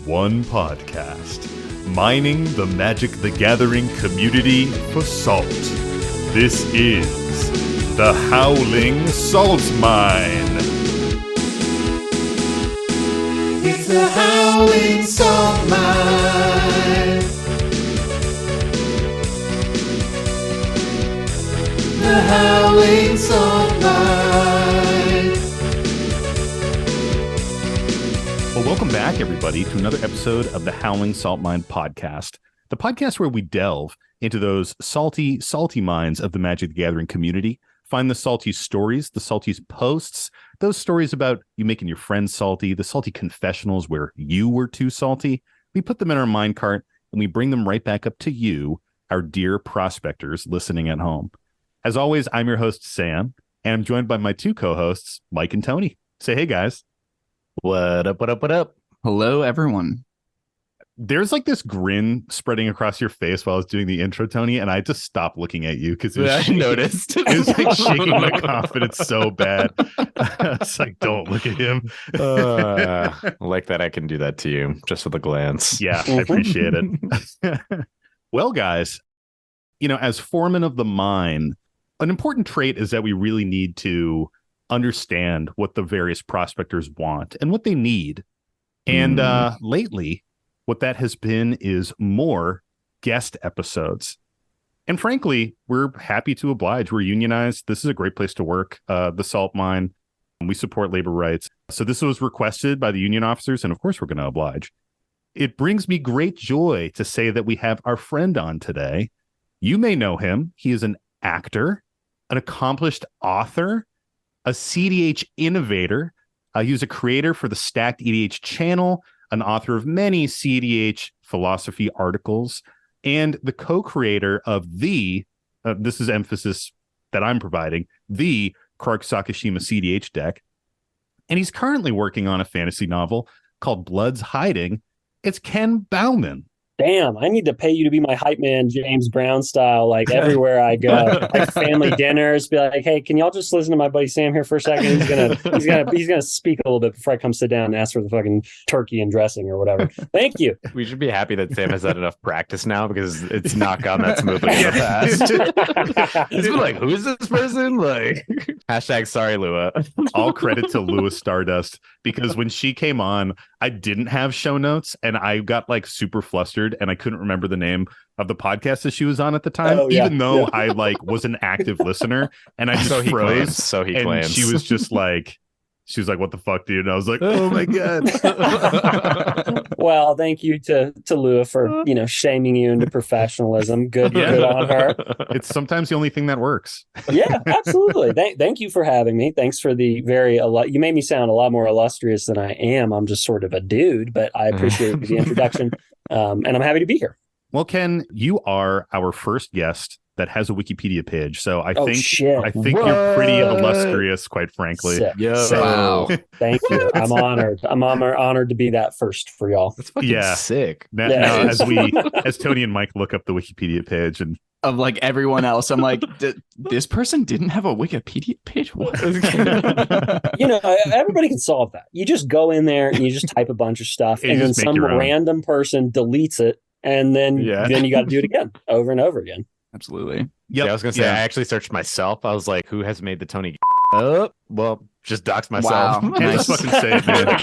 one podcast, mining the Magic the Gathering community for salt. This is the Howling Salt Mine. It's the Howling Salt Mine. The Howling Salt Mine. Well, welcome back, everybody, to another episode of the Howling Salt Mine podcast, the podcast where we delve into those salty mines of the Magic the Gathering community, find the salty stories, the salty posts, those stories about you making your friends salty, the salty confessionals where you were too salty. We put them in our mine cart and we bring them right back up to you, our dear prospectors listening at home. As always, I'm your host, Sam, and I'm joined by my two co-hosts, Mike and Tony. Say hey, guys. What up? Hello, everyone. There's like this grin spreading across your face while I was doing the intro, Tony, and I just stopped looking at you because I noticed. It was like shaking my confidence so bad. It's like, don't look at him. Like that, I can do that to you just with a glance. Yeah, I appreciate it. Well, guys, as foreman of the mine, an important trait is that we really need to understand what the various prospectors want and what they need. And lately, what that has been is more guest episodes. And frankly, we're happy to oblige. We're unionized. This is a great place to work. The salt mine. We support labor rights. So this was requested by the union officers, and of course, we're going to oblige. It brings me great joy to say that we have our friend on today. You may know him. He is an actor, an accomplished author, a cEDH innovator. He was a creator for the Stacked EDH channel, an author of many cEDH philosophy articles, and the co-creator of the, this is emphasis that I'm providing, the Krark Sakashima cEDH deck. And he's currently working on a fantasy novel called Blood's Hiding. It's Ken Baumann. Damn, I need to pay you to be my hype man, James Brown style, like everywhere I go, like family dinners. Be like, hey, can y'all just listen to my buddy Sam here for a second? He's gonna speak a little bit before I come sit down and ask for the fucking turkey and dressing or whatever. Thank you. We should be happy that Sam has had enough practice now because it's not gone that smoothly in the past. It's been like, who is this person? Like, hashtag sorry, Lua. All credit to Lua Stardust, because when she came on, I didn't have show notes and I got like super flustered and I couldn't remember the name of the podcast that she was on at the time, even though I like was an active listener, and I just froze. So he and claims. She was like, what the fuck, dude? And I was like, oh my God. Well, thank you to Lua for, shaming you into professionalism. Good on her. It's sometimes the only thing that works. Yeah, absolutely. Thank you for having me. Thanks for the you made me sound a lot more illustrious than I am. I'm just sort of a dude, but I appreciate the introduction. And I'm happy to be here. Well, Ken, you are our first guest that has a Wikipedia page. So I think you're pretty illustrious, quite frankly. Wow. Thank you. I'm honored. I'm honored to be that first for y'all. That's fucking sick. Now, as Tony and Mike look up the Wikipedia page and of like everyone else, I'm like, this person didn't have a Wikipedia page? What? Everybody can solve that. You just go in there and you just type a bunch of stuff, and then some random person deletes it, and then you got to do it again, over and over again. Absolutely. Yep. Yeah, I was gonna say, I actually searched myself. I was like, who has made the Tony? Oh, well, just dox myself. Wow. Just fucking say it, man.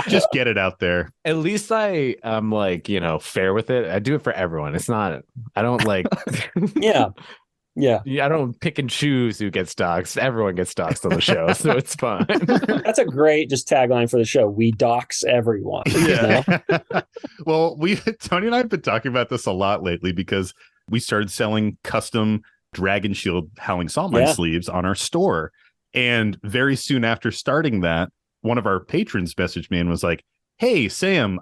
just get it out there. At least I am like, fair with it. I do it for everyone. It's not, I don't like, yeah. I don't pick and choose who gets doxed. Everyone gets doxed on the show, so it's fine. That's a great tagline for the show. We dox everyone. Yeah. Well, Tony and I have been talking about this a lot lately because we started selling custom Dragon Shield Howling Salt Mine sleeves on our store. And very soon after starting that, one of our patrons messaged me and was like, hey, Sam,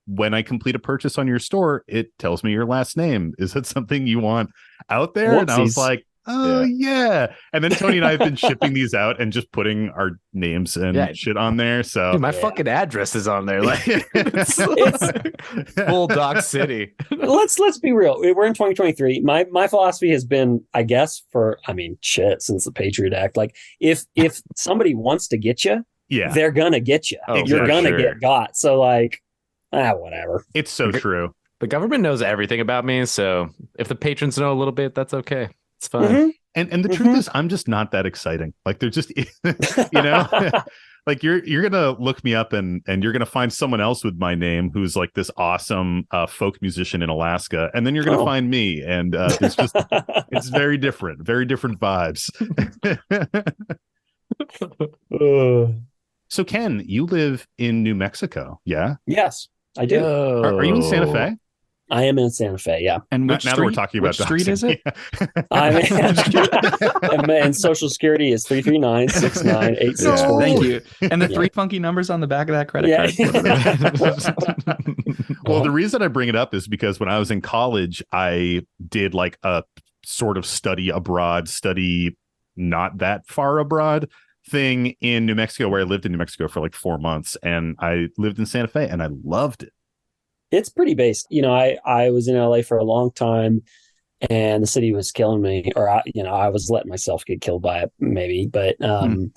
when I complete a purchase on your store, it tells me your last name. Is that something you want out there? Whoopsies. And I was like, oh, yeah. And then Tony and I have been shipping these out and just putting our names and shit on there. So dude, my fucking address is on there. Like it's full Dock City. Let's be real. We're in 2023. My philosophy has been, I guess, since the Patriot Act. Like if somebody wants to get you, they're gonna get you. You're gonna get got. So like, whatever. It's so true. The government knows everything about me, so if the patrons know a little bit, that's okay. It's fine. Mhm. And the truth is, I'm just not that exciting. Like they're just, like you're gonna look me up and you're gonna find someone else with my name who's like this awesome folk musician in Alaska, and then you're gonna find me, and it's very different vibes. So Ken, you live in New Mexico, yeah? Yes, I do. Are you in Santa Fe? I am in Santa Fe, yeah. And Now that we're talking about which street is it? I'm in, and Social Security is 339-69864. Thank you. And the three funky numbers on the back of that credit card. Well, the reason I bring it up is because when I was in college, I did like a sort of study not that far abroad thing in New Mexico, where I lived in New Mexico for like 4 months, and I lived in Santa Fe and I loved it. It's pretty based. I was in LA for a long time, and the city was killing me, or I was letting myself get killed by it, maybe. But and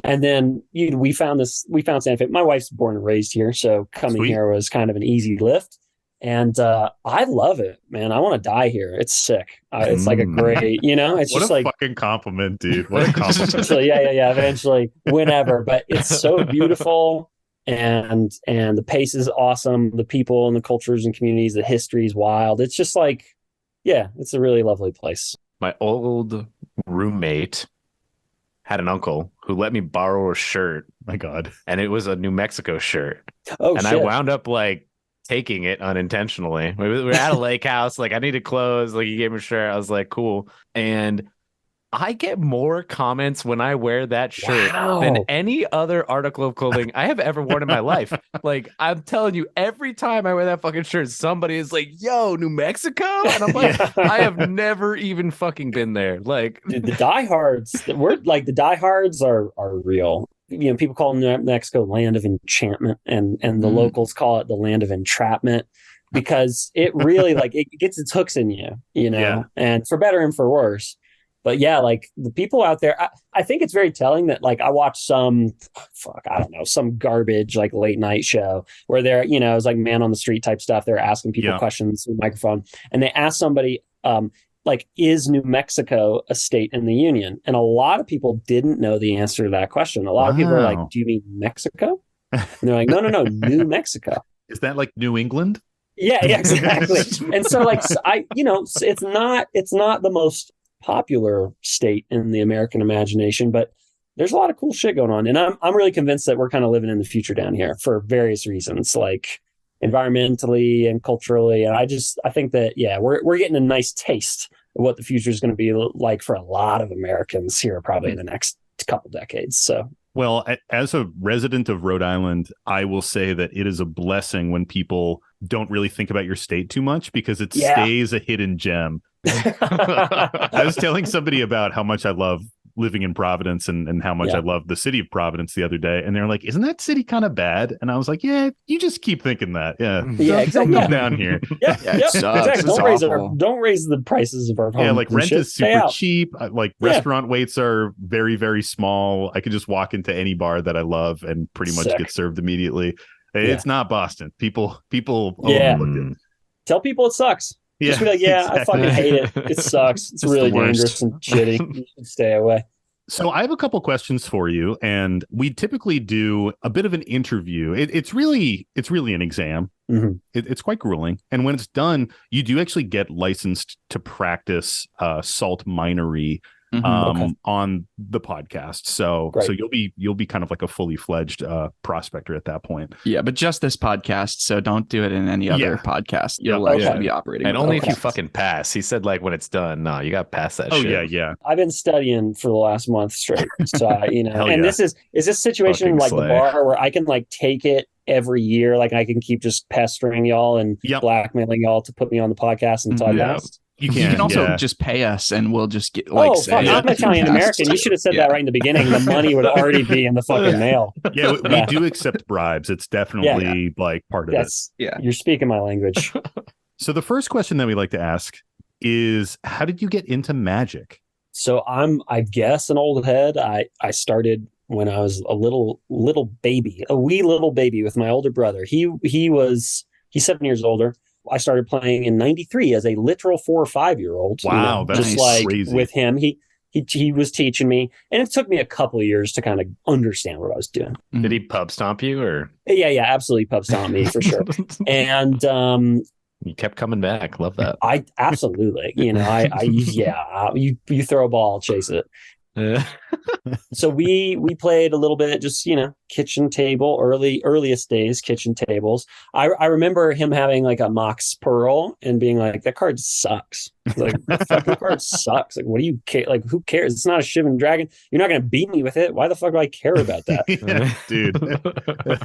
then we found Santa Fe. My wife's born and raised here, so coming here was kind of an easy lift. And I love it, man. I want to die here. It's sick. It's like a great, it's what just a like fucking compliment, dude. What a compliment. So yeah. Eventually, whenever, but it's so beautiful. And the pace is awesome. The people and the cultures and communities, the history is wild. It's just like, it's a really lovely place. My old roommate had an uncle who let me borrow a shirt. My God. And it was a New Mexico shirt. Oh, and shit. I wound up like taking it unintentionally. We were at a lake house. Like I needed clothes. Like he gave me a shirt. I was like, cool. And I get more comments when I wear that shirt than any other article of clothing I have ever worn in my life. Like, I'm telling you, every time I wear that fucking shirt, somebody is like, yo, New Mexico? And I'm like, I have never even fucking been there. Like, dude, the diehards, the diehards are real. People call New Mexico land of enchantment, and the locals call it the land of entrapment, because it really it gets its hooks in you, and for better and for worse. But yeah, like the people out there, I think it's very telling that like I watched some garbage like late night show where they're, it's like man on the street type stuff. They're asking people questions with a microphone, and they ask somebody, is New Mexico a state in the Union? And a lot of people didn't know the answer to that question. A lot of people are like, do you mean Mexico? And they're like, no, New Mexico. Is that like New England? Yeah, exactly. And so it's not the most popular state in the American imagination, but there's a lot of cool shit going on, and I'm really convinced that we're kind of living in the future down here for various reasons, like environmentally and culturally. And I think that we're getting a nice taste of what the future is going to be like for a lot of Americans here, probably in the next couple decades. So, well, as a resident of Rhode Island, I will say that it is a blessing when people don't really think about your state too much, because it stays a hidden gem. I was telling somebody about how much I love living in Providence and how much I love the city of Providence the other day, and they're like, isn't that city kind of bad? And I was like, yeah, you just keep thinking that. Don't come down here. Exactly. Don't raise the prices of our homes. Like rent is super cheap. Like restaurant waits are very, very small. I could just walk into any bar that I love and pretty much get served immediately. It's not Boston. People overlook it. Tell people it sucks. Just be like, exactly. I fucking hate it. It sucks. It's really dangerous and shitty. You should stay away. So I have a couple questions for you, and we typically do a bit of an interview. It's really an exam. Mm-hmm. It's quite grueling, and when it's done, you do actually get licensed to practice salt minery on the podcast. So you'll be kind of like a fully fledged prospector at that point. Yeah, but just this podcast, so don't do it in any other podcast. You'll actually be operating. And only if you fucking pass. He said like when it's done. No, you got to pass that shit. Yeah. I've been studying for the last month straight. So and this is this situation fucking like slay. The bar where I can like take it every year, like I can keep just pestering y'all and blackmailing y'all to put me on the podcast and talk about. You can also just pay us, and we'll just get I'm Italian American. You should have said that right in the beginning. The money would already be in the fucking mail. Yeah, we do accept bribes. It's definitely like part of it. Yeah, you're speaking my language. So the first question that we like to ask is, how did you get into magic? So I'm, I guess, an old head. I started when I was a little baby, a wee little baby with my older brother. He's 7 years older. I started playing in '93 as a literal 4 or 5-year-old. Wow, that's just like crazy. with him. He was teaching me, and it took me a couple of years to kind of understand what I was doing. Did he pub stomp you or? Yeah, absolutely pub stomp me for sure. And you kept coming back. Love that. I absolutely, you throw a ball, I'll chase it. So we played a little bit, just kitchen table, earliest days kitchen tables. I remember him having like a Mox Pearl and being like, that card sucks. Like, the fucking card sucks. Like, what do you care? Like, who cares? It's not a Shivan Dragon. You're not gonna beat me with it. Why the fuck do I care about that? Yeah, dude.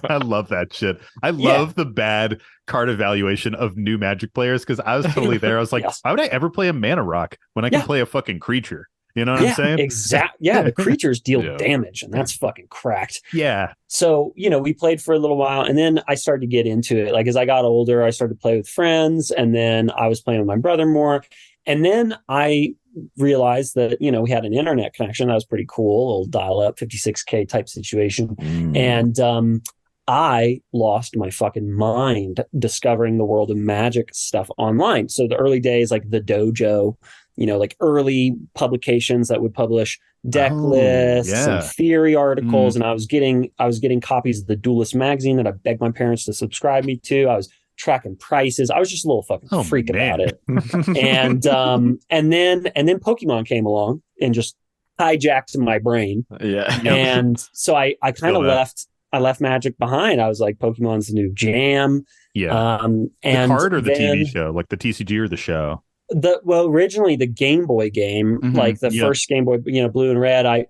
I love that shit. I love the bad card evaluation of new Magic players, because I was totally there. I was like, why would I ever play a mana rock when I can play a fucking creature? You know what I'm saying? Exactly. Yeah, the creatures deal damage, and that's fucking cracked. Yeah. So, we played for a little while, and then I started to get into it. Like, as I got older, I started to play with friends, and then I was playing with my brother more. And then I realized that, we had an internet connection. That was pretty cool. A little dial-up, 56K type situation. And I lost my fucking mind discovering the world of Magic stuff online. So the early days, like the dojo, like early publications that would publish deck lists and theory articles. And I was getting copies of the Duelist magazine that I begged my parents to subscribe me to. I was tracking prices. I was just a little fucking freak about it. And then Pokemon came along and just hijacked my brain. Yeah. And so I kind of left Magic behind. I was like, Pokemon's the new jam. Yeah. And the card or the TV show, like the TCG or the show? Originally the Game Boy game, like the first Game Boy, blue and red, I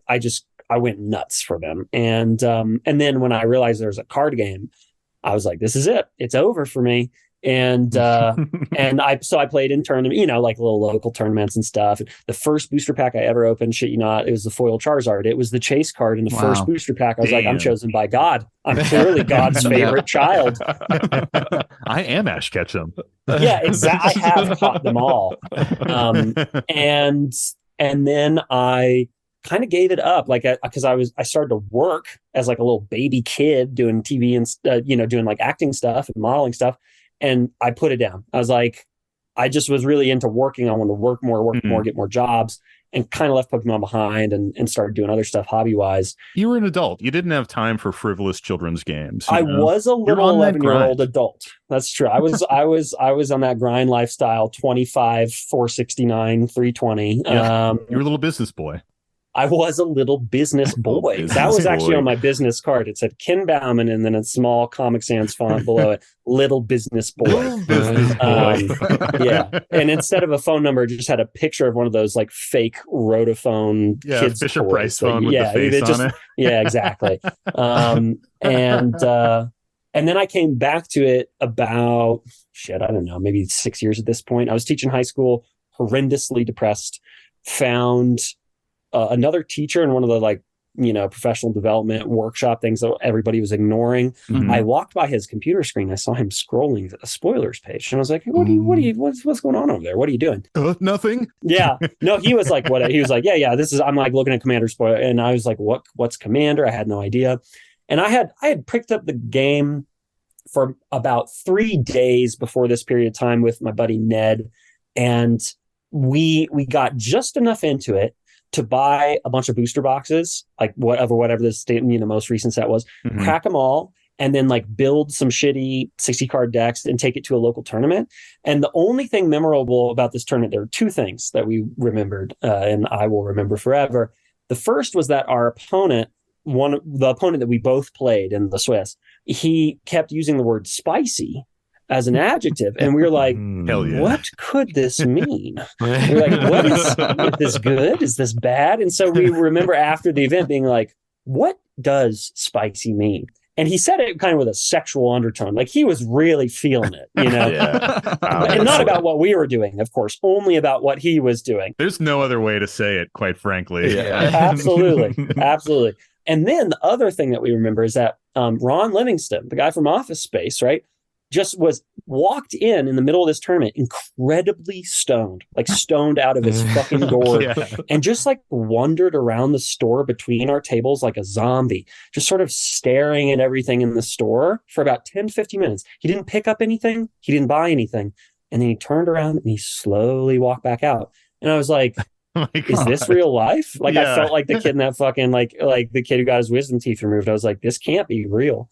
went nuts for them. And then when I realized there was a card game, I was like, this is it. It's over for me. And I played in tournament, like little local tournaments and stuff. The first booster pack I ever opened, shit you not, it was the foil Charizard. It was the chase card in the first booster pack. I was like, I'm chosen by God. I'm clearly God's favorite child. I am Ash Ketchum. Yeah, exactly. I have caught them all. And then I kind of gave it up, like, because I started to work as like a little baby kid doing TV and doing like acting stuff and modeling stuff. And I put it down. I was like, I just was really into working. I wanted to work more, get more jobs, and kind of left Pokemon behind and started doing other stuff hobby-wise. You were an adult. You didn't have time for frivolous children's games. I was a little 11-year-old adult. That's true. I was on that grind lifestyle, 25, 469, 320. Yeah. You were a little business boy. I was a little business boy. That was actually on my business card. It said Ken Baumann, and then a small Comic Sans font below it, little business boy. Little business boy. Yeah. And instead of a phone number, it just had a picture of one of those like fake rotophone kids Fisher toys. Price phone with the face on it. Yeah, exactly. And then I came back to it about, I don't know, maybe 6 years at this point. I was teaching high school, horrendously depressed, found another teacher in one of the professional development workshop things that everybody was ignoring. I walked by his computer screen. I saw him scrolling a spoilers page, and I was like, what's going on over there? What are you doing? Nothing. Yeah. No, he was like, what? He was like, yeah, this is, I'm like looking at Commander spoiler. And I was like, what's Commander? I had no idea. And I had picked up the game for about 3 days before this period of time with my buddy Ned. And we got just enough into it to buy a bunch of booster boxes, like whatever this most recent set was, crack them all, and then like build some shitty 60 card decks and take it to a local tournament. And the only thing memorable about this tournament, there are 2 things that we remembered, and I will remember forever. The first was that our opponent, the opponent that we both played in the Swiss, he kept using the word spicy as an adjective, and we were like, hell yeah, what could this mean? We're like, is this good? Is this bad? And so we remember after the event being like, what does spicy mean? And he said it kind of with a sexual undertone, like he was really feeling it, Yeah. And not about what we were doing, of course, only about what he was doing. There's no other way to say it, quite frankly. Yeah. Absolutely. And then the other thing that we remember is that Ron Livingston, the guy from Office Space, right, just was walked in the middle of this tournament incredibly stoned, like stoned out of his fucking gourd, and just like wandered around the store between our tables like a zombie, just sort of staring at everything in the store for about 10-15 minutes. He didn't pick up anything, he didn't buy anything, and then he turned around and he slowly walked back out. And I was like, is this real life? Like, I felt like the kid in that fucking like the kid who got his wisdom teeth removed. I was like, this can't be real.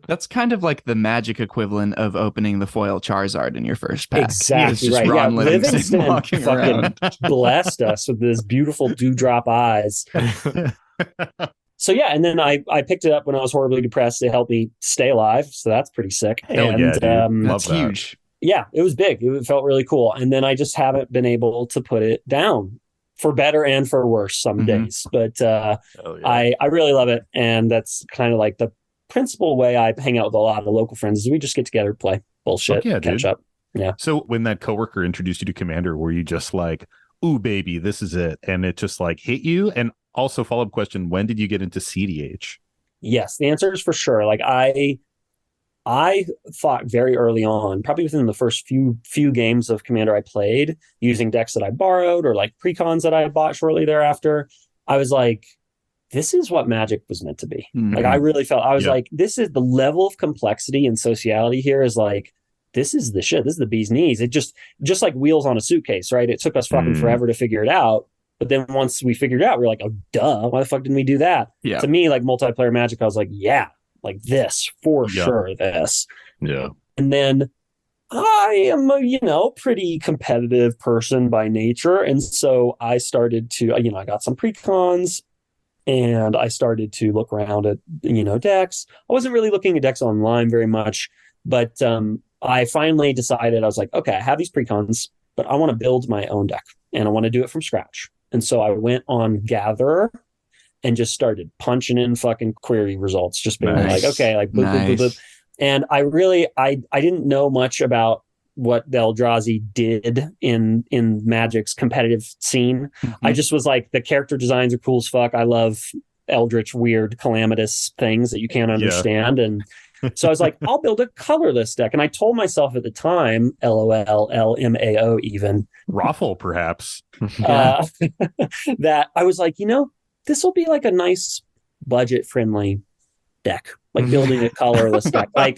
That's kind of like the Magic equivalent of opening the foil Charizard in your first pack. Exactly right. Ron Livingston walking fucking blessed us with his beautiful dewdrop eyes. So yeah, and then I picked it up when I was horribly depressed to help me stay alive. So that's pretty sick. Hell and yeah, dude. That's huge. Yeah, it was big. It felt really cool. And then I just haven't been able to put it down, for better and for worse some days. But I really love it. And that's kind of like the principal way I hang out with a lot of local friends is we just get together, play bullshit, catch up. Yeah. So when that coworker introduced you to Commander, were you just like, ooh, baby, this is it? And it just like hit you? And also follow-up question, when did you get into cEDH? Yes, the answer is for sure. Like I thought very early on, probably within the first few games of Commander I played, using decks that I borrowed or like precons that I bought shortly thereafter, I was like, this is what Magic was meant to be. Like, I really felt, I was like, this is the level of complexity and sociality here is like, this is the shit. This is the bee's knees. It just like wheels on a suitcase, right? It took us fucking forever to figure it out. But then once we figured it out, we were like, oh, duh, why the fuck didn't we do that? Yeah. To me, like multiplayer Magic, I was like, yeah. Like this for sure. This. Yeah. And then I am a, pretty competitive person by nature. And so I started to, I got some precons and I started to look around at, decks. I wasn't really looking at decks online very much, but I finally decided, I was like, okay, I have these precons, but I want to build my own deck and I want to do it from scratch. And so I went on Gatherer and just started punching in fucking query results, just being like, okay, like boop, boop, boop, boop. And I really, I didn't know much about what the Eldrazi did in Magic's competitive scene. I just was like, the character designs are cool as fuck. I love eldritch, weird, calamitous things that you can't understand. And so I was like, I'll build a colorless deck. And I told myself at the time, LOL, LMAO even. Raffle, perhaps. That I was like, this will be like a nice budget-friendly deck, like building a colorless deck. Like,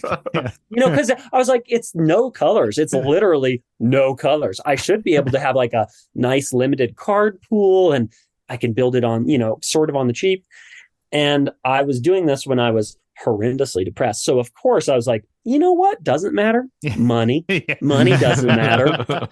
because I was like, it's no colors. It's literally no colors. I should be able to have like a nice limited card pool and I can build it on, sort of on the cheap. And I was doing this when I was horrendously depressed. So of course I was like, you know what? Doesn't matter. Money. Money doesn't matter.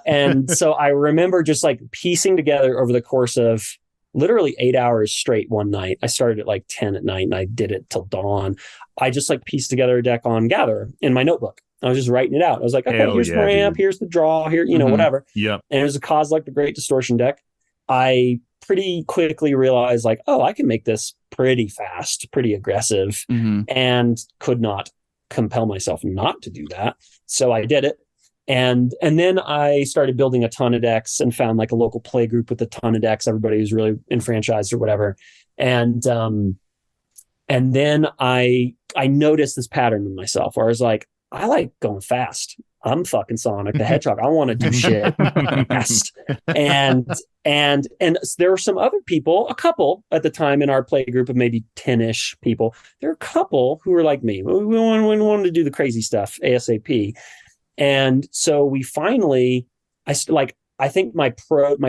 And so I remember just like piecing together over the course of literally 8 hours straight one night. I started at like 10 at night and I did it till dawn. I just like pieced together a deck on Gatherer in my notebook. I was just writing it out. I was like, okay, here's my ramp, here's the draw, here, whatever. Yeah. And it was a Kozilek the Great Distortion deck. I pretty quickly realized like, oh, I can make this pretty fast, pretty aggressive, and could not compel myself not to do that. So I did it. And then I started building a ton of decks and found like a local play group with a ton of decks. Everybody was really enfranchised or whatever. And then I noticed this pattern in myself where I was like, I like going fast. I'm fucking Sonic the Hedgehog. I want to do shit fast. And there were some other people, a couple at the time in our play group of maybe 10-ish people. There were a couple who were like me. We wanted to do the crazy stuff ASAP. And so we finally, I think my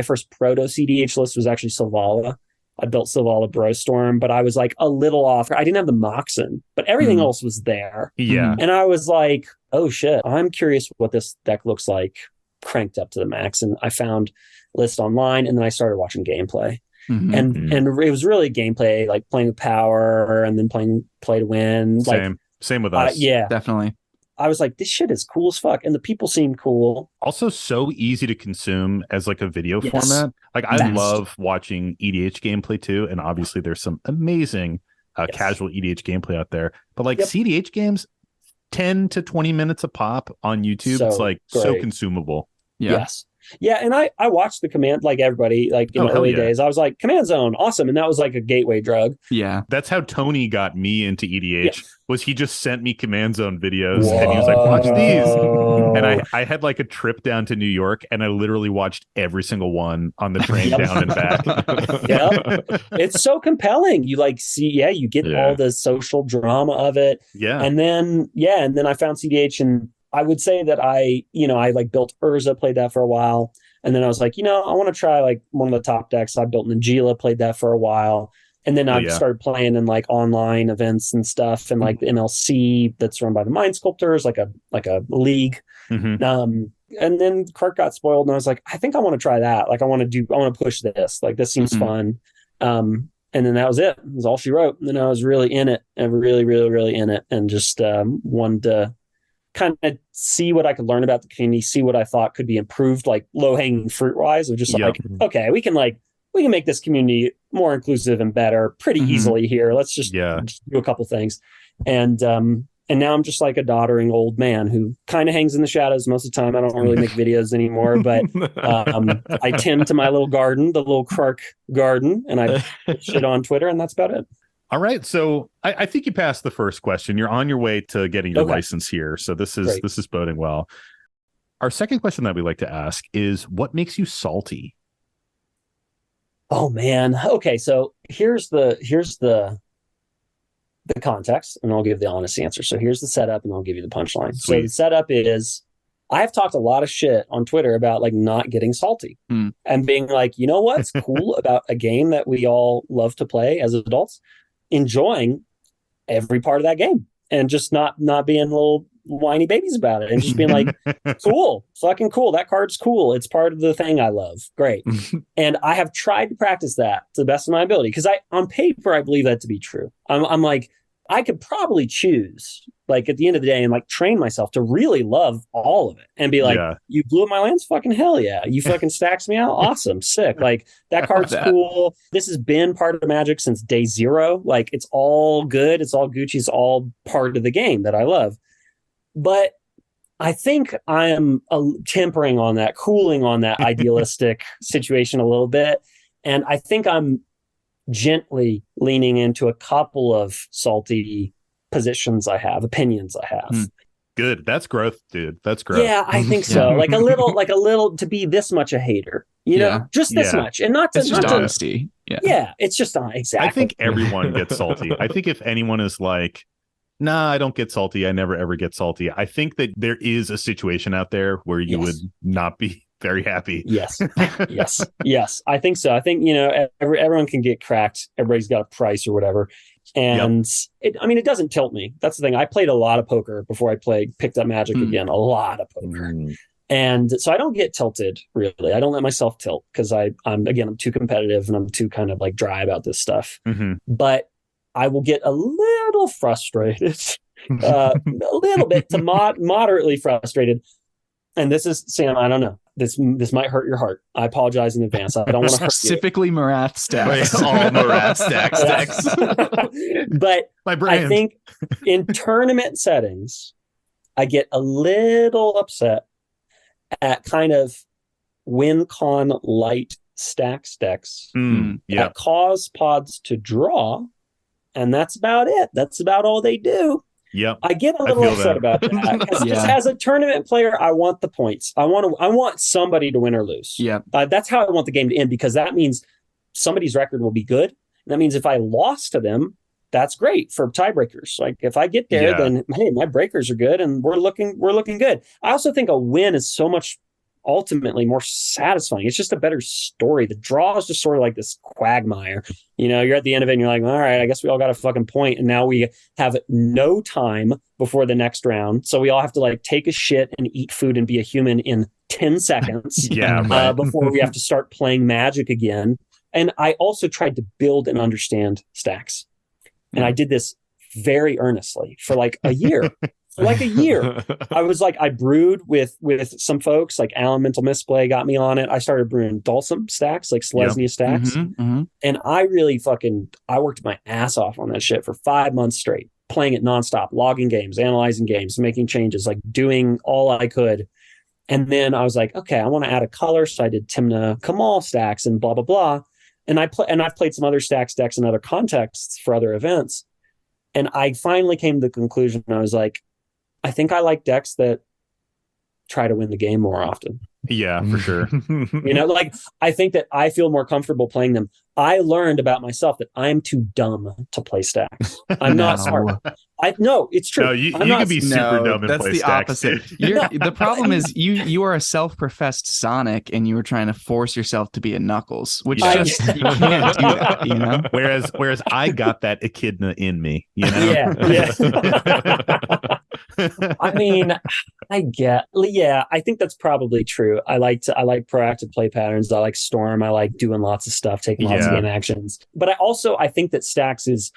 first proto cEDH list was actually Selvala. I built Selvala Brostorm, but I was like a little off. I didn't have the Moxen, but everything else was there. Yeah. And I was like, oh shit, I'm curious what this deck looks like cranked up to the max. And I found list online and then I started watching gameplay. And it was really gameplay, like playing with power and then playing play to win. Same with us. Yeah. Definitely. I was like, this shit is cool as fuck. And the people seem cool. Also so easy to consume as like a video format. Like I love watching EDH gameplay too. And obviously there's some amazing casual EDH gameplay out there. But like cEDH games, 10 to 20 minutes a pop on YouTube. It's like so consumable. Yeah. Yes. Yeah, and I watched the command like everybody, like in the early days. I was like, Command Zone, awesome. And that was like a gateway drug. Yeah. That's how Tony got me into EDH, was he just sent me Command Zone videos Whoa. and he was like, watch these. And I had like a trip down to New York and I literally watched every single one on the train down and back. It's so compelling. You like see, you get all the social drama of it. Yeah. And then I found cEDH, and I would say that I like built Urza, played that for a while. And then I was like, I want to try like one of the top decks. I built Nagila, played that for a while. And then I started playing in like online events and stuff, and like the MLC that's run by the Mind Sculptors, like a league. And then Krark got spoiled, and I was like, I think I want to try that. Like I want to push this. Like this seems fun. And then that was it. It was all she wrote. And then I was really in it, and really, really, really in it, and just wanted to kind of see what I could learn about the community, see what I thought could be improved, like low hanging fruit wise, of just like, okay, we can make this community more inclusive and better pretty easily here. Let's just do a couple things. And now I'm just like a doddering old man who kind of hangs in the shadows most of the time. I don't really make videos anymore, but I tend to my little garden, the little Krark garden, and I shit on Twitter, and that's about it. All right. So I think you passed the first question. You're on your way to getting your license here. So this is boding well. Our second question that we like to ask is, what makes you salty? Oh man. Okay. So here's the context, and I'll give the honest answer. So here's the setup, and I'll give you the punchline. Sweet. So the setup is, I have talked a lot of shit on Twitter about like not getting salty and being like, you know what's cool about a game that we all love to play as adults? Enjoying every part of that game and just not being little whiny babies about it, and just being like, cool, fucking cool. That card's cool. It's part of the thing I love. Great. And I have tried to practice that to the best of my ability, because on paper, I believe that to be true. I'm like, I could probably choose, like at the end of the day, and like train myself to really love all of it and be like, you blew up my lands? Fucking hell yeah. You fucking stacks me out? Awesome. Sick. Like that card's cool. This has been part of Magic since day zero. Like it's all good. It's all Gucci. It's all part of the game that I love. But I think I am tempering on that, cooling on that idealistic situation a little bit. And I think I'm gently leaning into a couple of salty opinions I have. Good. That's growth, dude. That's growth. Yeah, I think so. Like a little to be this much a hater, just this much, and not to, it's just not honesty. Yeah, it's just exactly. I think everyone gets salty. I think if anyone is like, nah, I don't get salty, I never ever get salty, I think that there is a situation out there where you would not be very happy. Yes. I think so. I think, everyone can get cracked. Everybody's got a price or whatever. And it doesn't tilt me. That's the thing. I played a lot of poker before I picked up Magic again, a lot of poker. And so I don't get tilted, really. I don't let myself tilt, because I'm too competitive, and I'm too kind of like dry about this stuff. But I will get a little frustrated, a little bit to moderately frustrated. And this is, Sam, I don't know. This might hurt your heart. I apologize in advance. I don't want to hurt you. Specifically Marath stacks. All Marath stacks. But my brand. I think in tournament settings, I get a little upset at kind of win con light stax decks that cause pods to draw, and that's about it. That's about all they do. Yep. I get a little upset about that. Because as a tournament player, I want the points. I want somebody to win or lose. Yeah. That's how I want the game to end, because that means somebody's record will be good. And that means if I lost to them, that's great for tiebreakers. Like if I get there, then hey, my breakers are good and we're looking good. I also think a win is so much ultimately more satisfying. It's just a better story. The draw is just sort of like this quagmire. You're at the end of it and you're like, all right, I guess we all got a fucking point, and now we have no time before the next round, so we all have to like take a shit and eat food and be a human in 10 seconds before we have to start playing Magic again. And I also tried to build and understand stacks, and I did this very earnestly for like a year. I brewed with some folks, like Alan Mental Misplay got me on it. I started brewing Dulcim stacks, like Selesnya stacks. And I really I worked my ass off on that shit for 5 months straight, playing it nonstop, logging games, analyzing games, making changes, like doing all I could. And then I was like, okay, I want to add a color. So I did Timna Kamal stacks and blah, blah, blah. And I've played some other stacks decks in other contexts for other events. And I finally came to the conclusion. I was like, I think I like decks that try to win the game more often. Yeah, for sure. Like I think that I feel more comfortable playing them. I learned about myself that I'm too dumb to play stacks. I'm not smart. No, it's true. No, you can be super dumb and that's play the stacks. opposite. The problem is you are a self-professed Sonic and you were trying to force yourself to be a Knuckles, which just you can't do that, you know. Whereas I got that echidna in me, you know. Yeah. I mean, I think that's probably true. I like proactive play patterns. I like Storm. I like doing lots of stuff, taking lots of game actions. But I think that stacks is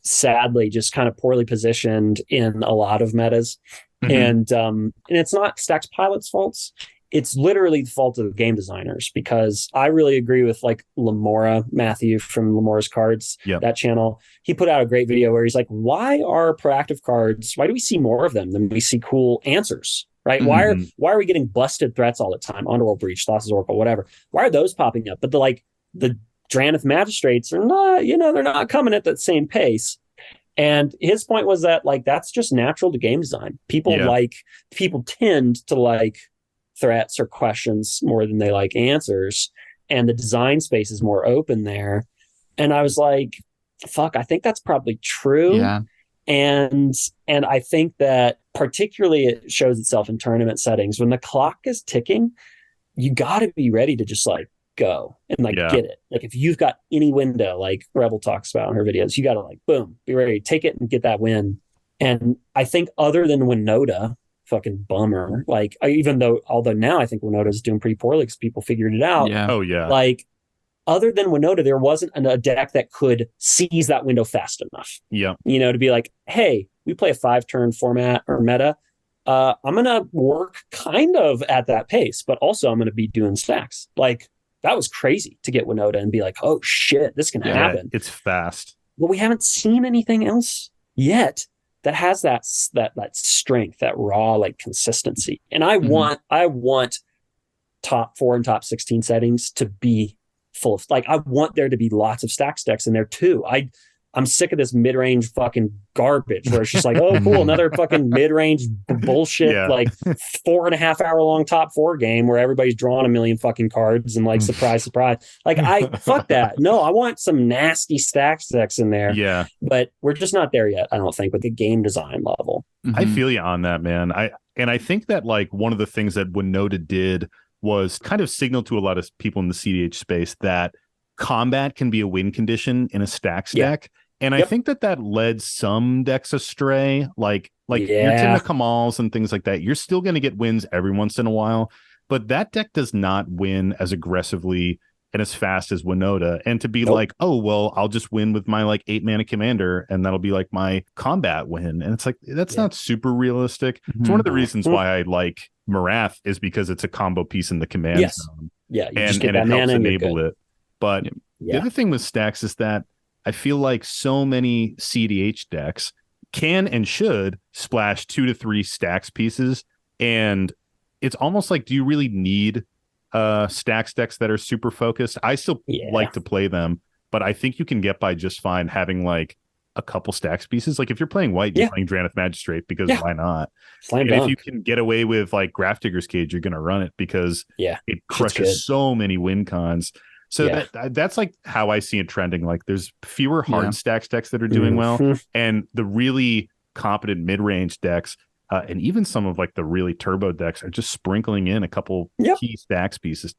sadly just kind of poorly positioned in a lot of metas. And it's not Stacks Pilot's faults. It's literally the fault of the game designers, because I really agree with like Lamora, Matthew from Lamora's Cards, that channel. He put out a great video where he's like, why are proactive cards, why do we see more of them than we see cool answers? Right? Why are we getting busted threats all the time? Underworld Breach, Thassa's Oracle, whatever. Why are those popping up? But the Drannith Magistrates are not, they're not coming at that same pace. And his point was that like that's just natural to game design. People tend to like threats or questions more than they like answers, and the design space is more open there. And I was like, fuck, I think that's probably true. Yeah. And I think that particularly it shows itself in tournament settings. When the clock is ticking, you got to be ready to just like go and get it. Like if you've got any window, like Rebel talks about in her videos, you got to like, boom, be ready to take it and get that win. And I think other than Winota, fucking bummer. Like although now I think Winota's doing pretty poorly because people figured it out. Yeah. Oh yeah. Like other than Winota, there wasn't a deck that could seize that window fast enough. Yeah. To be like, hey, we play a 5-turn format or meta. I'm gonna work kind of at that pace, but also I'm gonna be doing stacks. Like that was crazy to get Winota and be like, oh shit, this can happen. It's fast. But we haven't seen anything else yet that has that strength, that raw like consistency. And I want top 4 and top 16 settings to be full of, like, I want there to be lots of stacks decks in there too. I'm sick of this mid-range fucking garbage where it's just like, oh, cool, another fucking mid-range bullshit, like 4.5 hour long top 4 game where everybody's drawing a million fucking cards and like surprise. Like fuck that. No, I want some nasty stacks decks in there. Yeah. But we're just not there yet, I don't think, with the game design level. I feel you on that, man. I think that like one of the things that Winota did was kind of signal to a lot of people in the CDH space that combat can be a win condition in a stacks deck. And I think that led some decks astray, like your Timna Kamals and things like that. You're still going to get wins every once in a while, but that deck does not win as aggressively and as fast as Winota. And to be like, oh, well, I'll just win with my like 8-mana commander and that'll be like my combat win. And it's like, that's not super realistic. It's one of the reasons why I like Marath is because it's a combo piece in the command zone. Yeah, you and just get that it helps mana and enable it. But the other thing with stacks is that I feel like so many cEDH decks can and should splash 2 to 3 stacks pieces. And it's almost like, do you really need stacks decks that are super focused? I still like to play them, but I think you can get by just fine having like a couple stacks pieces. Like if you're playing white, you're playing Drannith Magistrate because why not? Slam and if you can get away with like Graph Digger's Cage, you're going to run it because it crushes so many win cons. So that's like how I see it trending. Like there's fewer hard stacks decks that are doing well, and the really competent mid-range decks, and even some of like the really turbo decks are just sprinkling in a couple key stacks pieces.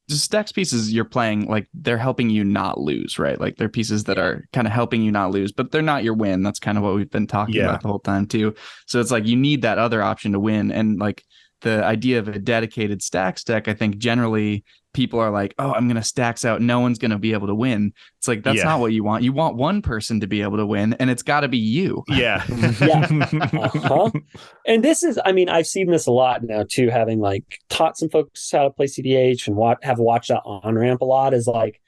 Just stacks pieces you're playing, like they're helping you not lose, right? Like they're pieces that are kind of helping you not lose, but they're not your win. That's kind of what we've been talking about the whole time too. So it's like you need that other option to win, and like the idea of a dedicated stacks deck, I think generally people are like, oh, I'm going to stacks out. No one's going to be able to win. It's like, that's not what you want. You want one person to be able to win, and it's got to be you. Yeah. And this is, I mean, I've seen this a lot now too, having like taught some folks how to play cEDH and have watched that on ramp a lot, is like,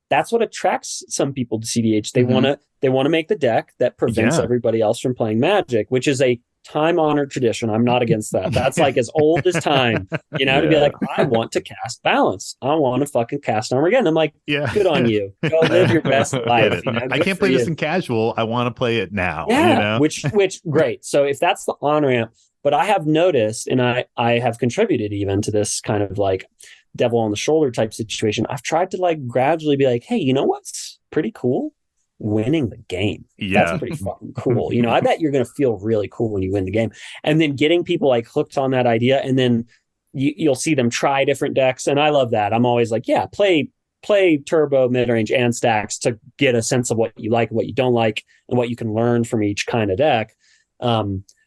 that's what attracts some people to cEDH. They want to make the deck that prevents everybody else from playing Magic, which is a time-honored tradition. I'm not against that. That's like as old as time, to be like, I want to cast balance. I want to fucking cast Armageddon. I'm like, good on you. Go live your best life. I can't play this in casual. I want to play it now. Yeah, which great. So if that's the on-ramp, but I have noticed, and I have contributed even to this kind of like devil on the shoulder type situation. I've tried to like gradually be like, hey, you know what's pretty cool? Winning the game. That's pretty fucking cool. I bet you're going to feel really cool when you win the game. And then getting people like hooked on that idea, and then you'll see them try different decks. And I love that. I'm always like, yeah, play turbo, mid-range, and stacks to get a sense of what you like and what you don't like and what you can learn from each kind of deck.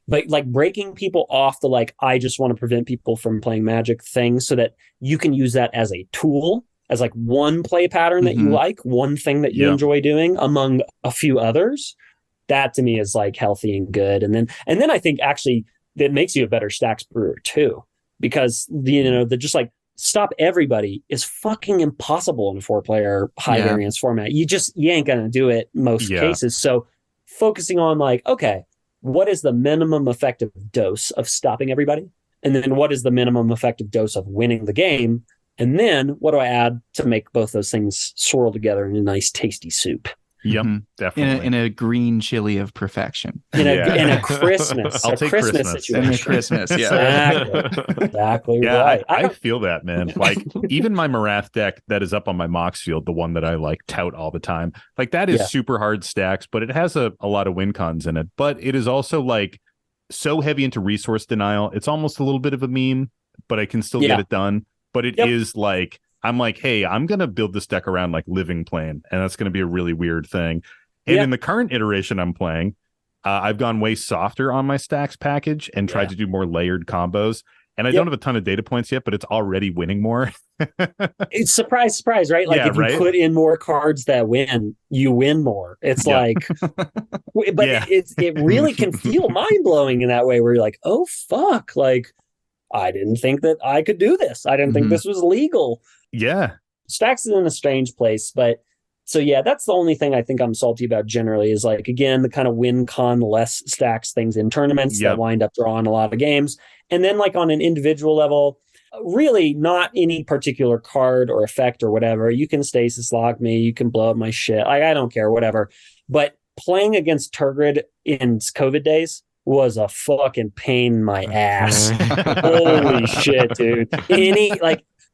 But like breaking people off the like, I just want to prevent people from playing Magic thing so that you can use that as a tool, as like one play pattern that you like, one thing that you enjoy doing among a few others. That to me is like healthy and good. And then I think actually that makes you a better stacks brewer too, because the just like stop everybody is fucking impossible in a 4-player high variance format. You ain't gonna do it most cases. So focusing on like, okay, what is the minimum effective dose of stopping everybody? And then what is the minimum effective dose of winning the game? And then what do I add to make both those things swirl together in a nice, tasty soup? Yep, definitely. In a green chili of perfection. In a Christmas. I'll take Christmas. Situation. In a Christmas, yeah. Exactly yeah, right. I feel that, man. Like, even my Marath deck that is up on my Mox field, the one that I like tout all the time, like that is super hard stacks, but it has a lot of win cons in it. But it is also like so heavy into resource denial. It's almost a little bit of a meme, but I can still get it done. But it is like, I'm like, hey, I'm going to build this deck around like Living Plane, and that's going to be a really weird thing. And in the current iteration I'm playing, I've gone way softer on my stacks package and tried to do more layered combos. And I don't have a ton of data points yet, but it's already winning more. It's surprise, right? Like if you put in more cards that win, you win more. It's like, but it really can feel mind blowing in that way where you're like, oh, fuck. Like, I didn't think that I could do this. I didn't think this was legal. Yeah. Stacks is in a strange place, but so yeah, that's the only thing I think I'm salty about generally is like, again, the kind of win con less stacks things in tournaments that wind up drawing a lot of games. And then like on an individual level, really not any particular card or effect or whatever. You can stasis lock me, you can blow up my shit. I don't care, whatever. But playing against Turgid in COVID days was a fucking pain in my ass. Holy shit, dude.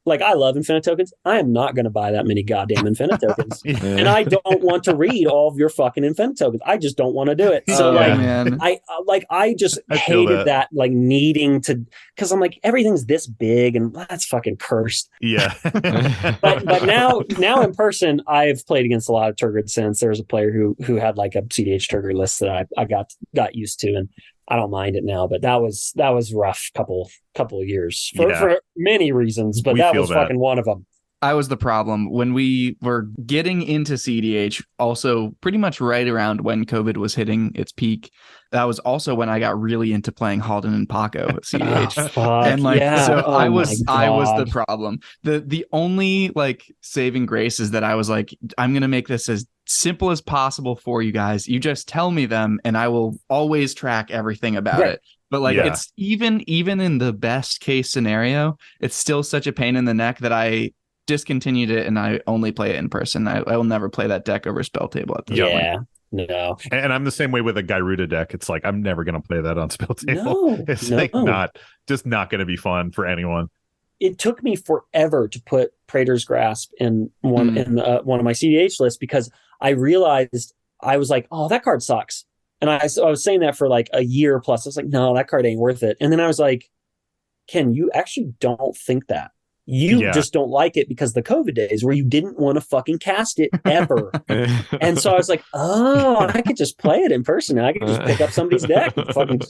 Like I love Infinite tokens. I am not going to buy that many goddamn Infinite tokens. And I don't want to read all of your fucking Infinite tokens. I just don't want to do it. So I just hated that like needing to, because I'm like, everything's this big and that's fucking cursed. Yeah. but now in person, I've played against a lot of Turgid since. There's a player who had like a cEDH Turgid list that I got used to, and I don't mind it now, but that was rough couple of years for many reasons, but that was fucking one of them. I was the problem when we were getting into cEDH, also pretty much right around when COVID was hitting its peak. That was also when I got really into playing Halden and Paco at cEDH. I was the problem. The only like saving grace is that I was like, I'm gonna make this as simple as possible for you guys. You just tell me them and I will always track everything about it. But like it's even in the best case scenario, it's still such a pain in the neck that I discontinued it and I only play it in person. I will never play that deck over spell table at this point. No. And I'm the same way with a Gyruda deck. It's like I'm never going to play that on spell table. No, it's like not going to be fun for anyone. It took me forever to put Praetor's Grasp in one of my cEDH lists because I realized I was like, oh, that card sucks. And I was saying that for like a year plus. I was like, no, that card ain't worth it. And then I was like, Ken, you actually don't think that. You just don't like it because the COVID days where you didn't want to fucking cast it ever. And so I was like, oh, I could just play it in person. I could just pick up somebody's deck, fucking,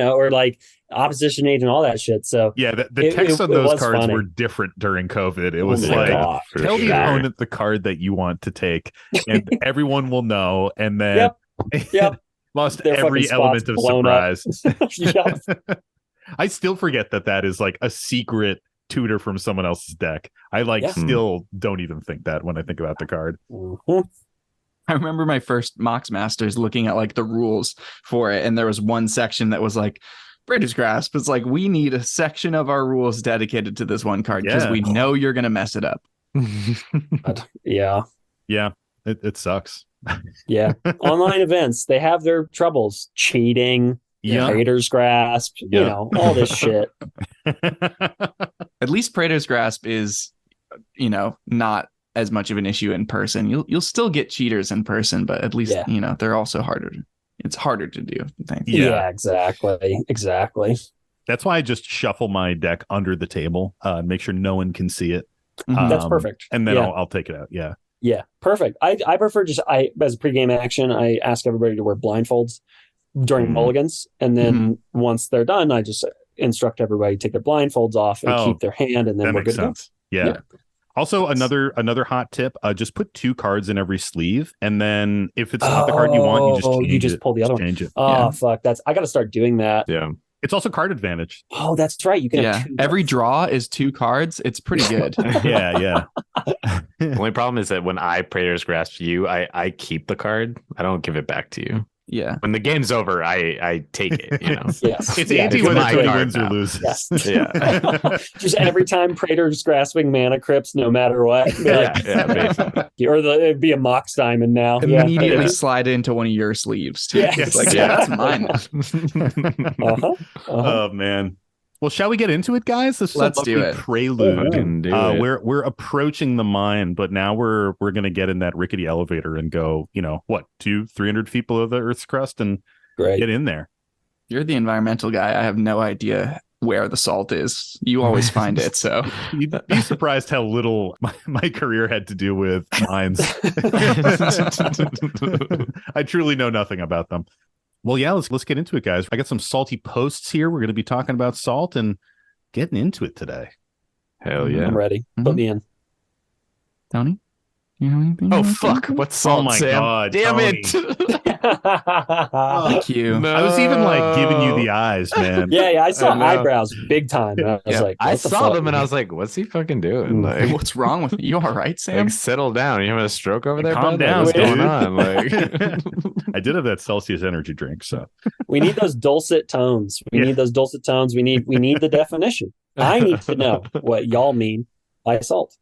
or like opposition age and all that shit. So the text on those cards were different during COVID. It was tell the opponent the card that you want to take, and everyone will know. And then lost every element of surprise. I still forget that is like a secret tutor from someone else's deck. I still don't even think that when I think about the card. I remember my first Mox Masters looking at like the rules for it, and there was one section that was like British Grasp. It's like, we need a section of our rules dedicated to this one card because we know you're gonna mess it up. Yeah. Yeah, it sucks. Yeah. Online events, they have their troubles. Cheating, Praetor's Grasp, you know, all this shit. At least Praetor's Grasp is, you know, not as much of an issue in person. You'll still get cheaters in person, but at least, you know, they're also harder. It's harder to do. Yeah, exactly. That's why I just shuffle my deck under the table and make sure no one can see it. That's perfect. And then I'll take it out. Yeah. Yeah, perfect. I prefer as a pregame action, I ask everybody to wear blindfolds during mulligans, and then once they're done, I just instruct everybody to take their blindfolds off and keep their hand, and then we're good to go. Yeah. Also, another hot tip: just put 2 cards in every sleeve, and then if it's not the card you want, you just pull the other one. Change it. Oh fuck! I got to start doing that. Yeah. It's also card advantage. Oh, that's right. You can have 2 every draw is 2 cards. It's pretty good. Yeah. The only problem is that when I Praetor's Grasp you, I keep the card. I don't give it back to you. Yeah. When the game's over, I take it, you know. Yes. It's anti whether Tony wins or loses. Yes. Yeah. Just every time Praetor's grasping mana crypts, no matter what. Basically. Or it'd be a Mox Diamond now. Immediately slide into one of your sleeves too. Yes. It's like, that's mine. Oh man. Well, shall we get into it, guys? This is Let's do it. Prelude. We're approaching the mine, but now we're gonna get in that rickety elevator and go, you know, what, 200-300 feet below the Earth's crust and get in there. You're the environmental guy. I have no idea where the salt is. You always find it. So you'd be surprised how little my career had to do with mines. I truly know nothing about them. Well, yeah, let's get into it, guys. I got some salty posts here. We're going to be talking about salt and getting into it today. Hell yeah. I'm ready. Put me in. Tony? You know anything? Oh, fuck. What's salt, Oh, my Sam? God. Damn Tony. it. Thank you. I was even like giving you the eyes, man. Yeah. I saw eyebrows big time. I was like, I saw them and I was like, what's he fucking doing? Like, what's wrong with you? You all right, Sam? Like, settle down. You having a stroke over there? Calm bud? down. Like, what's going on? Like, I did have that Celsius energy drink, so we need those dulcet tones. We need those dulcet tones. We need the definition. I need to know what y'all mean by salt.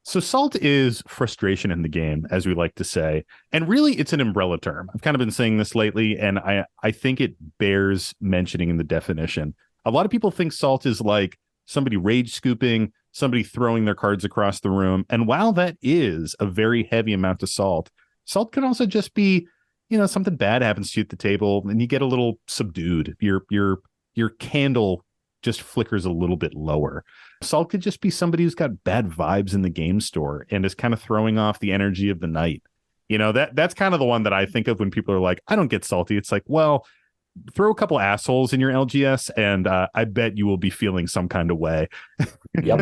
So salt is frustration in the game, as we like to say. And really, it's an umbrella term. I've kind of been saying this lately, and I think it bears mentioning in the definition. A lot of people think salt is like somebody rage scooping, somebody throwing their cards across the room. And while that is a very heavy amount of salt, salt can also just be, you know, something bad happens to you at the table and you get a little subdued. Your candle just flickers a little bit lower. Salt could just be somebody who's got bad vibes in the game store and is kind of throwing off the energy of the night. You know, that's kind of the one that I think of when people are like, I don't get salty. It's like, well, throw a couple assholes in your LGS and I bet you will be feeling some kind of way. Yep.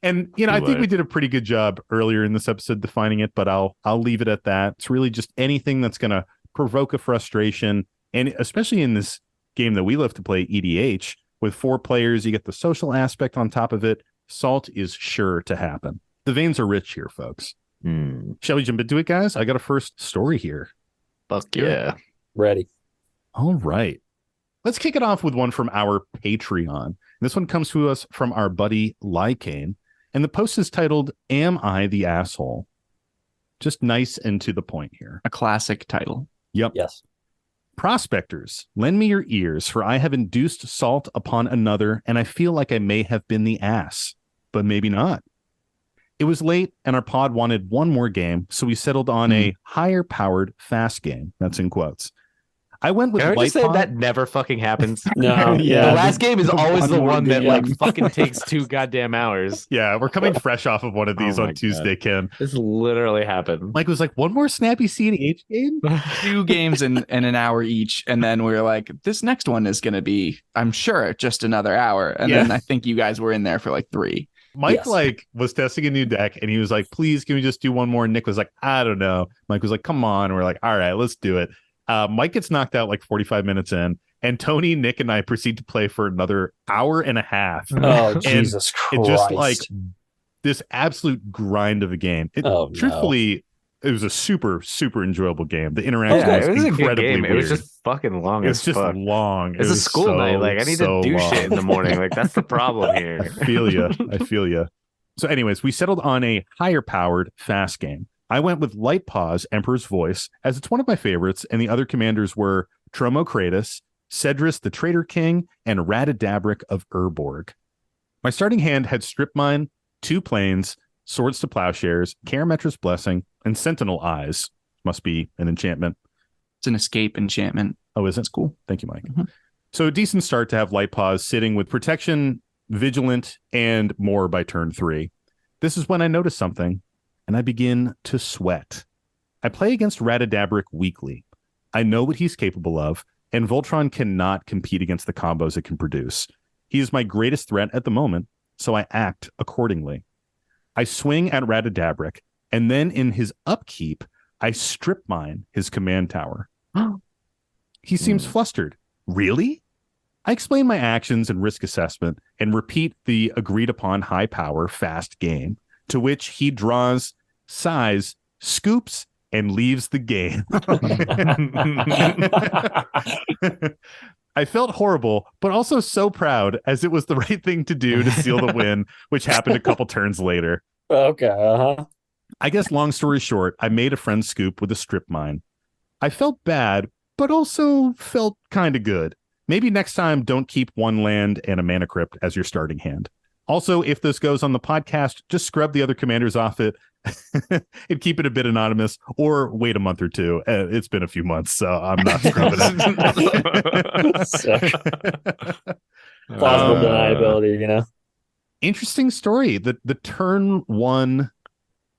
And, you know, I think we did a pretty good job earlier in this episode defining it, but I'll leave it at that. It's really just anything that's going to provoke a frustration. And especially in this game that we love to play, EDH, with 4 players, you get the social aspect on top of it. Salt is sure to happen. The veins are rich here, folks. Shall we jump into it, guys? I got a first story here. Fuck yeah. Ready. All right. Let's kick it off with one from our Patreon. This one comes to us from our buddy Lycane, and the post is titled, Am I the Asshole? Just nice and to the point here. A classic title. Yep. Yes. Prospectors, lend me your ears, for I have induced salt upon another, and I feel like I may have been the ass, but maybe not. It was late, and our pod wanted one more game, so we settled on a higher-powered fast game. That's in quotes. I went with Can I White just say Pod. that never fucking happens? No. The Yeah. last game is always the one that game. like fucking takes 2 goddamn hours. Yeah, we're coming fresh off of one of these Oh my on Tuesday, Ken. This literally happened. Mike was like, one more snappy cEDH game? 2 games in an hour each, and then we were like, this next one is going to be, I'm sure, just another hour. And then I think you guys were in there for like 3. Mike was testing a new deck, and he was like, please, can we just do one more? And Nick was like, I don't know. Mike was like, come on. And we're like, all right, let's do it. Mike gets knocked out like 45 minutes in, and Tony, Nick, and I proceed to play for another hour and a half. Oh, And Jesus Christ. It just like this absolute grind of a game. Truthfully, It was a super, super enjoyable game. The interaction was it was a incredibly good game. weird. It was just fucking long It's as just fuck. long. It's a school night. Like I need to do shit in the morning. Like that's the problem here. I feel you. I feel you. So, anyways, we settled on a higher powered fast game. I went with Light Paws, Emperor's Voice, as it's one of my favorites, and the other commanders were Tromo Kratos, Cedrus the Traitor King, and Radadabric of Urborg. My starting hand had Strip Mine, 2 Plains, Swords to Plowshares, Karametra's Blessing, and Sentinel Eyes. Must be an enchantment. It's an escape enchantment. Oh, is it? Cool. Thank you, Mike. Mm-hmm. So a decent start to have Light Paws sitting with Protection, Vigilant, and more by turn 3. This is when I notice something, and I begin to sweat. I play against Radadabric weekly. I know what he's capable of, and Voltron cannot compete against the combos it can produce. He is my greatest threat at the moment, so I act accordingly. I swing at Radadabric, and then in his upkeep, I strip mine his command tower. He seems flustered. Really? I explain my actions and risk assessment and repeat the agreed upon high power fast game, to which he draws, sighs, scoops, and leaves the game. I felt horrible, but also so proud, as it was the right thing to do to seal the win, which happened a couple turns later. Okay, I guess long story short, I made a friend scoop with a strip mine. I felt bad, but also felt kind of good. Maybe next time, don't keep 1 land and a mana crypt as your starting hand. Also, if this goes on the podcast, just scrub the other commanders off it and keep it a bit anonymous, or wait a month or 2. It's been a few months, so I'm not scrubbing it. Sick. Plausible deniability, you know. Interesting story. The turn 1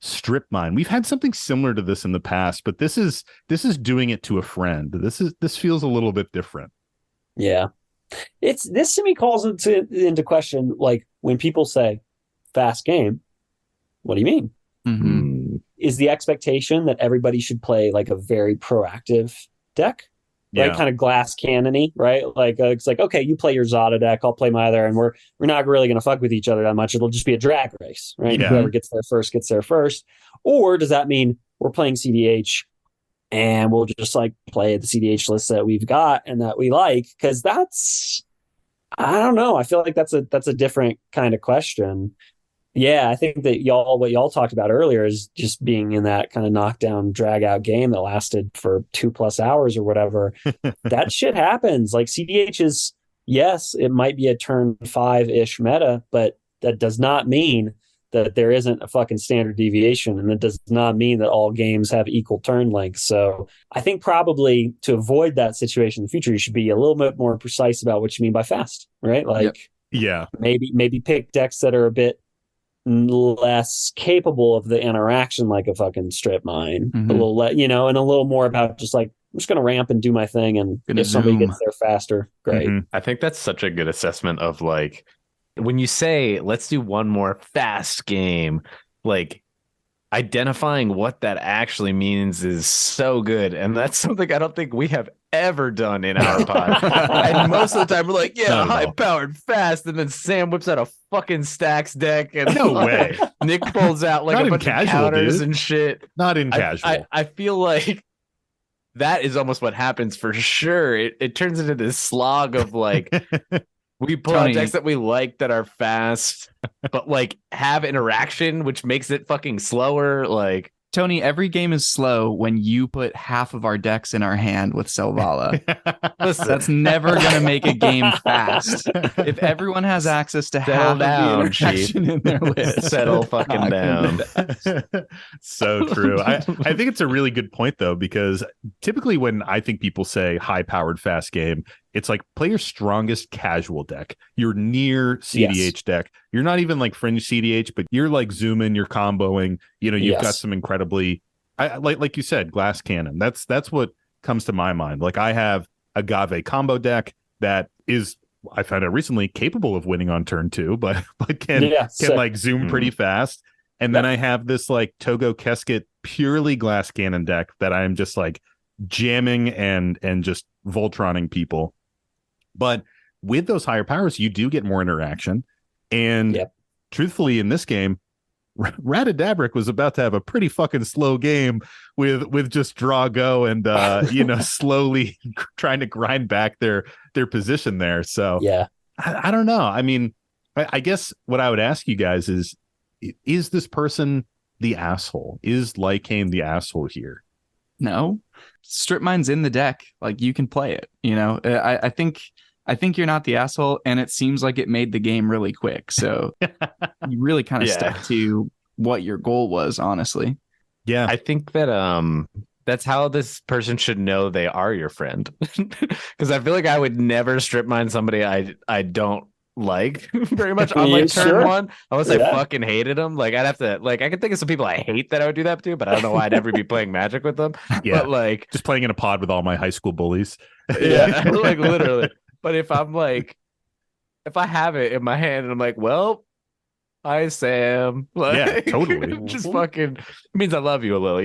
strip mine. We've had something similar to this in the past, but this is doing it to a friend. This feels a little bit different. Yeah. This to me calls into question, like when people say fast game, what do you mean? Mm-hmm. Is the expectation that everybody should play like a very proactive deck? Right, kind of glass cannony, right? Like it's like, okay, you play your Zada deck, I'll play my other, and we're not really going to fuck with each other that much. It'll just be a drag race, right? Yeah. Whoever gets there first. Or does that mean we're playing cEDH and we'll just like play the cEDH list that we've got and that we like? Because that's, I don't know. I feel like that's a different kind of question. Yeah, I think that what y'all talked about earlier is just being in that kind of knockdown, drag out game that lasted for 2+ hours or whatever. That shit happens. Like cEDH is, yes, it might be a turn 5-ish meta, but that does not mean that there isn't a fucking standard deviation. And it does not mean that all games have equal turn length. So I think probably to avoid that situation in the future, you should be a little bit more precise about what you mean by fast, right? Like, yeah, maybe pick decks that are a bit less capable of the interaction, like a fucking strip mine, a little and a little more about just like, I'm just gonna ramp and do my thing, and if somebody gets there faster, great. I think that's such a good assessment of like when you say let's do one more fast game, like identifying what that actually means is so good, and that's something I don't think we have ever done in our pod. And most of the time we're like, yeah, high powered fast, and then Sam whips out a fucking stax deck, and no way. Nick pulls out like a bunch of counters and shit. Not in casual. I feel like that is almost what happens for sure. It turns into this slog of like we pull out decks that we like that are fast, but like have interaction, which makes it fucking slower. Like Tony, every game is slow when you put half of our decks in our hand with Selvala. That's never going to make a game fast. If everyone has access to half of the interaction in their list, settle fucking down. So true. I think it's a really good point, though, because typically when I think people say high-powered fast game, it's like play your strongest casual deck, your near cEDH deck. You're not even like fringe cEDH, but you're like zooming, you're comboing. You've got some incredibly, like you said, glass cannon. That's what comes to my mind. Like I have a Agave combo deck that is, I found out recently, capable of winning on turn 2, but can like zoom pretty fast. And then I have this like Togo Kesket purely glass cannon deck that I'm just like jamming and just Voltroning people. But with those higher powers, you do get more interaction. And truthfully, in this game, Radadabric was about to have a pretty fucking slow game with just draw go and slowly trying to grind back their position there. So yeah, I don't know. I mean, I guess what I would ask you guys is this person the asshole? Is Lycane the asshole here? No, strip mine's in the deck. Like, you can play it. I think you're not the asshole, and it seems like it made the game really quick. So you really kind of stuck to what your goal was, honestly. Yeah, I think that that's how this person should know they are your friend. Because I feel like I would never strip mine somebody I don't like very much on like turn one, unless I fucking hated them. Like, I'd have to, like, I can think of some people I hate that I would do that to, but I don't know why I'd ever be playing Magic with them. Yeah, but like just playing in a pod with all my high school bullies. Yeah, like literally. But if I'm like, if I have it in my hand and I'm like, well, hi Sam, like, yeah, totally, just fucking means I love you a little,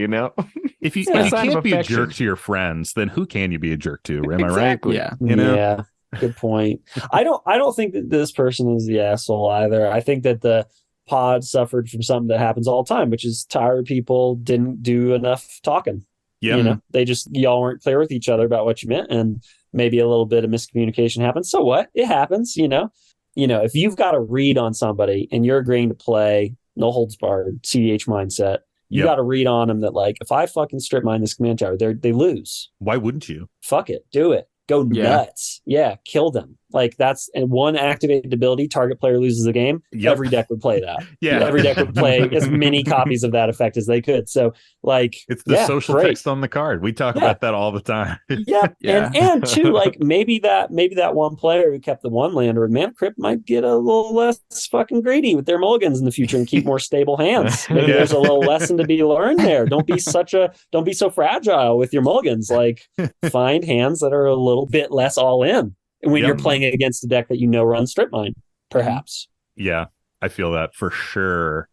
If you can't be a jerk to your friends, then who can you be a jerk to? Am exactly. I right? Yeah, yeah. Good point. I don't think that this person is the asshole either. I think that the pod suffered from something that happens all the time, which is tired people didn't do enough talking. Yeah, they just, y'all weren't clear with each other about what you meant, and maybe a little bit of miscommunication happens. So what? It happens. If you've got a read on somebody and you're agreeing to play no holds barred cEDH mindset, you got to read on them that, like, if I fucking strip mine this command tower, they lose. Why wouldn't you? Fuck it, do it. Go nuts. Yeah, kill them. Like, that's, and one activated ability, target player loses the game. Yep. Every deck would play that. Yeah. Every deck would play as many copies of that effect as they could. So, like, it's the social text on the card. We talk about that all the time. Yeah. And too, like, maybe that one player who kept the one lander with Mana Crypt might get a little less fucking greedy with their mulligans in the future and keep more stable hands. Maybe there's a little lesson to be learned there. Don't be so fragile with your mulligans. Like, find hands that are a little bit less all in when you're playing against a deck that runs strip mine, perhaps. Yeah, I feel that for sure.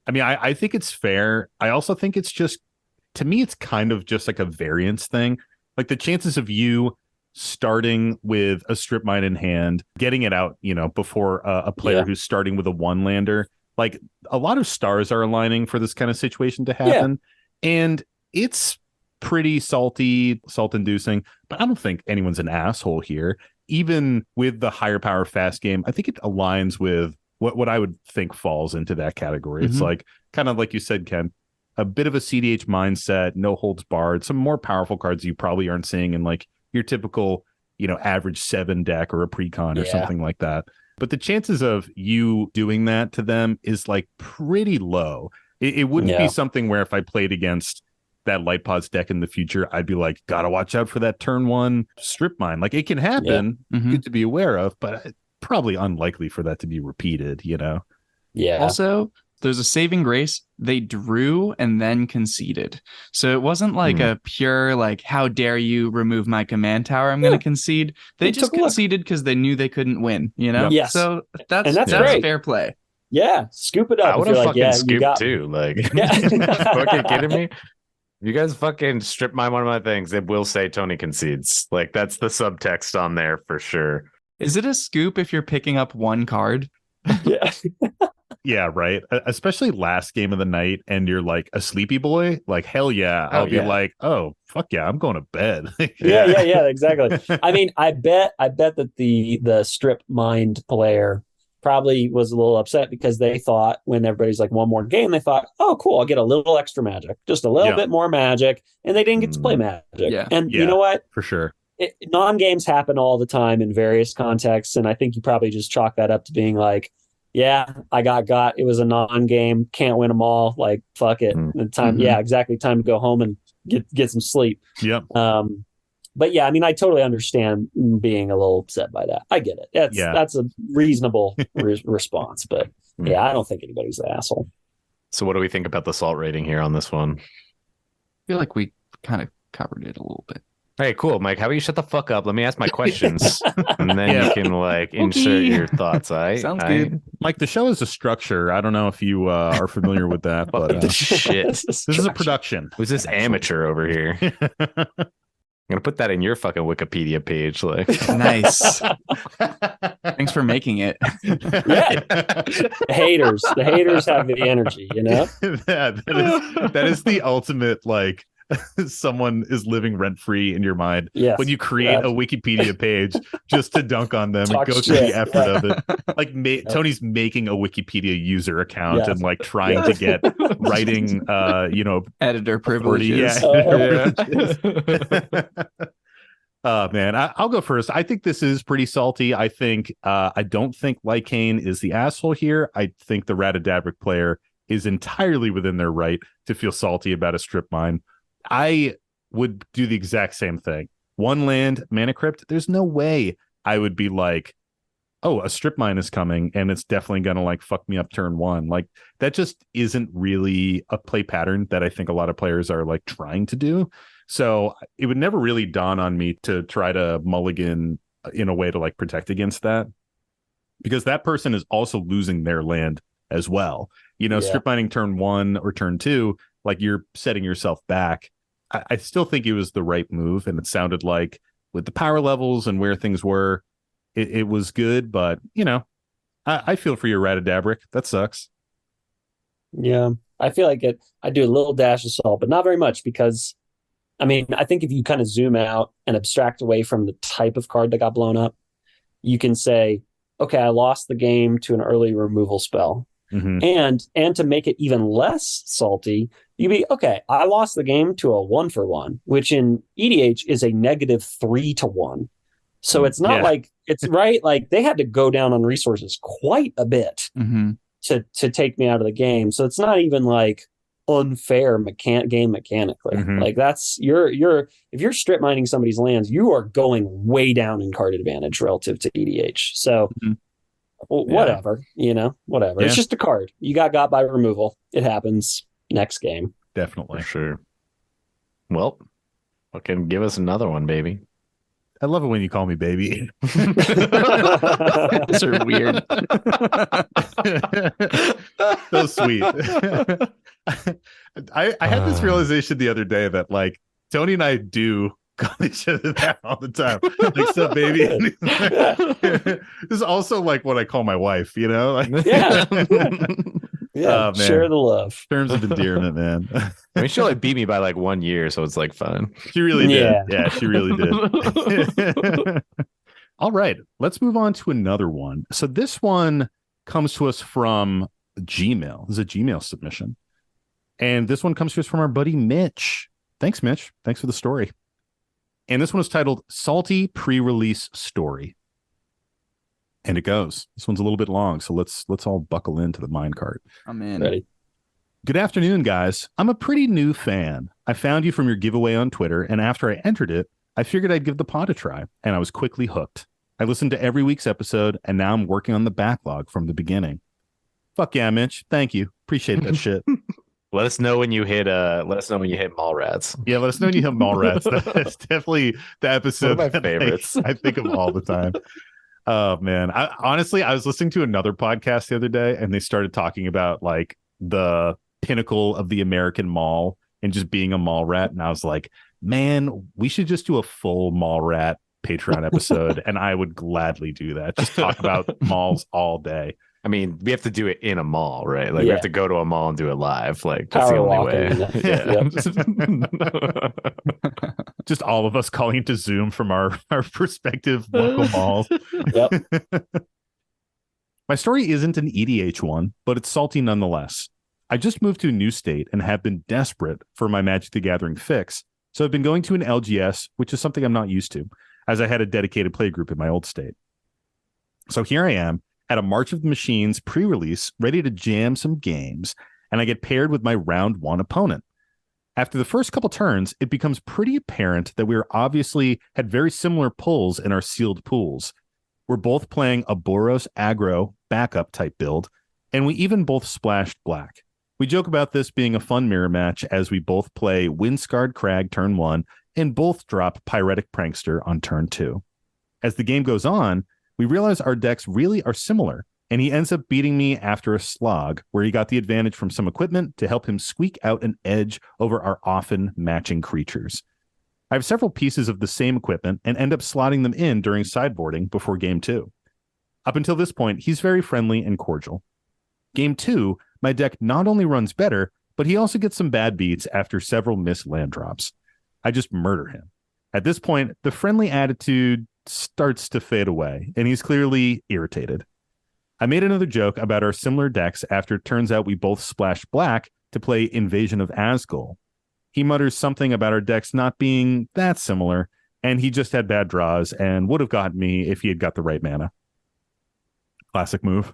I mean, I think it's fair. I also think it's just, to me, it's kind of just like a variance thing. Like, the chances of you starting with a strip mine in hand, getting it out, before a player who's starting with a one lander, like, a lot of stars are aligning for this kind of situation to happen. Yeah. And it's pretty salt-inducing, but I don't think anyone's an asshole here. Even with the higher power fast game, I think it aligns with what I would think falls into that category. It's like, kind of like you said, Ken, a bit of a cEDH mindset, no holds barred, some more powerful cards you probably aren't seeing in like your typical, average 7 deck or a precon or something like that. But the chances of you doing that to them is like pretty low. It wouldn't be something where if I played against that Light Pods deck in the future, I'd be like, gotta watch out for that turn 1 strip mine. Like, it can happen, good to be aware of, but probably unlikely for that to be repeated, Yeah. Also, there's a saving grace. They drew and then conceded. So it wasn't like a pure, like, how dare you remove my command tower? I'm going to concede. They just conceded because they knew they couldn't win, Yes. So that's great. Fair play. Yeah. Scoop it up. I would have fucking scooped too. Like, fucking kidding me? You guys fucking strip mine one of my things, it will say Tony concedes. Like, that's the subtext on there for sure. Is it a scoop if you're picking up one card? Yeah. Yeah, right. Especially last game of the night and you're like a sleepy boy, like, hell yeah. I'll be like, oh, fuck yeah, I'm going to bed. Yeah, exactly. I mean, I bet that the strip mined player probably was a little upset because they thought, when everybody's like, one more game, they thought, oh, cool, I'll get a little extra magic, just a little bit more magic, and they didn't get to play magic. Yeah. And you know what? For sure. Non-games happen all the time in various contexts, and I think you probably just chalk that up to being like, yeah, I got it was a non-game, can't win them all, like, fuck it. Time to go home and get some sleep. Yep. But yeah, I mean, I totally understand being a little upset by that. I get it. That's a reasonable response, but yeah, I don't think anybody's an asshole. So what do we think about the salt rating here on this one? I feel like we kind of covered it a little bit. Hey, cool, Mike. How about you shut the fuck up? Let me ask my questions, and then you can like insert your thoughts. Sounds good. Mike, the show is a structure. I don't know if you are familiar with that, but shit. This is a production. Who's this amateur over here? I'm gonna put that in your fucking Wikipedia page. Like, Nice. Thanks for making it. Yeah. The haters have the energy, you know? That is the ultimate, like, someone is living rent free in your mind. Yes. When you create a Wikipedia page just to dunk on them Talk and go through the shit. effort of it. Like Tony's making a Wikipedia user account and like trying to get writing, Editor privileges. Man, I'll go first. I think this is pretty salty. I think I don't think Lycane is the asshole here. I think the Ratadabric player is entirely within their right to feel salty about a strip mine. I would do the exact same thing. One land, Mana Crypt, there's no way I would be like, oh, a strip mine is coming and it's definitely going to like fuck me up turn one. Like that just isn't really a play pattern that I think a lot of players are like trying to do. So it would never really dawn on me to try to mulligan in a way to like protect against that, because that person is also losing their land as well. Strip mining turn one or turn two, like you're setting yourself back. I still think it was the right move. And it sounded like with the power levels and where things were, it was good. But, I feel for your Ratadabric. That sucks. Yeah. I feel like I do a little dash of salt, but not very much, because I mean, I think if you kind of zoom out and abstract away from the type of card that got blown up, you can say, okay, I lost the game to an early removal spell. Mm-hmm. And to make it even less salty, you'd be, okay, I lost the game to a 1-for-1, which in EDH is a -3-1. So it's not like it's right. Like they had to go down on resources quite a bit to take me out of the game. So it's not even like unfair game mechanically. Like that's if you're strip mining somebody's lands, you are going way down in card advantage relative to EDH. So whatever. It's just a card. You got by removal. It happens. Next game. Definitely. For sure. Well, fucking give us another one, baby. I love it when you call me baby. These are weird. So sweet. I had this realization the other day that like Tony and I do call each other that all the time. Like, so baby. This is also like what I call my wife, Like, yeah, share the love. Terms of endearment, man. I mean, she only beat me by like 1 year, so it's like fun. She really did. Yeah, she really did. All right, let's move on to another one. So this one comes to us from Gmail. This is a Gmail submission. And this one comes to us from our buddy Mitch. Thanks, Mitch. Thanks for the story. And this one is titled Salty Pre-Release Story. And it goes. This one's a little bit long, so let's all buckle into the minecart. I'm in. Ready. Good afternoon, guys. I'm a pretty new fan. I found you from your giveaway on Twitter, and after I entered it, I figured I'd give the pod a try, and I was quickly hooked. I listened to every week's episode, and now I'm working on the backlog from the beginning. Fuck yeah, Mitch. Thank you. Appreciate that shit. Let us know when you hit Mallrats. Yeah, let us know when you hit Mallrats. That's definitely the episode. One of my favorites. I think of all the time. Oh man. I was listening to another podcast the other day, and they started talking about like the pinnacle of the American mall and just being a mall rat. And I was like, man, we should just do a full mall rat Patreon episode. And I would gladly do that. Just talk about malls all day. I mean, we have to do it in a mall, right? Like we have to go to a mall and do it live. Like that's the only way. Just all of us calling into Zoom from our respective local malls. My story isn't an EDH one, but it's salty nonetheless. I just moved to a new state and have been desperate for my Magic the Gathering fix. So I've been going to an LGS, which is something I'm not used to, as I had a dedicated play group in my old state. So here I am at a March of the Machines pre-release, ready to jam some games, and I get paired with my round one opponent. After the first couple turns, it becomes pretty apparent that we are obviously had very similar pulls in our sealed pools. We're both playing a Boros aggro backup type build, and we even both splashed black. We joke about this being a fun mirror match as we both play Windscarred Crag turn 1 and both drop Pyretic Prankster on turn 2. As the game goes on, we realize our decks really are similar, and he ends up beating me after a slog, where he got the advantage from some equipment to help him squeak out an edge over our often matching creatures. I have several pieces of the same equipment and end up slotting them in during sideboarding before game 2. Up until this point, he's very friendly and cordial. Game 2, my deck not only runs better, but he also gets some bad beats after several missed land drops. I just murder him. At this point, the friendly attitude starts to fade away, and he's clearly irritated. I made another joke about our similar decks after it turns out we both splashed black to play Invasion of Asgul. He mutters something about our decks not being that similar, and he just had bad draws and would have gotten me if he had got the right mana. Classic move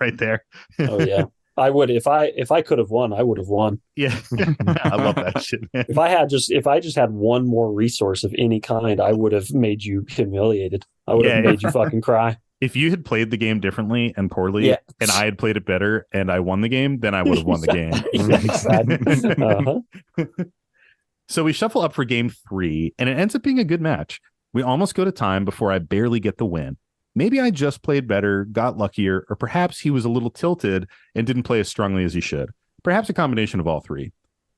right there. Oh yeah. I would if I could have won, I would have won. Yeah. I love that shit, man. If I just had one more resource of any kind, I would have made you humiliated. I would have made you fucking cry. If you had played the game differently and poorly, and I had played it better and I won the game, then I would have won the game. So we shuffle up for game 3, and it ends up being a good match. We almost go to time before I barely get the win. Maybe I just played better, got luckier, or perhaps he was a little tilted and didn't play as strongly as he should. Perhaps a combination of all three.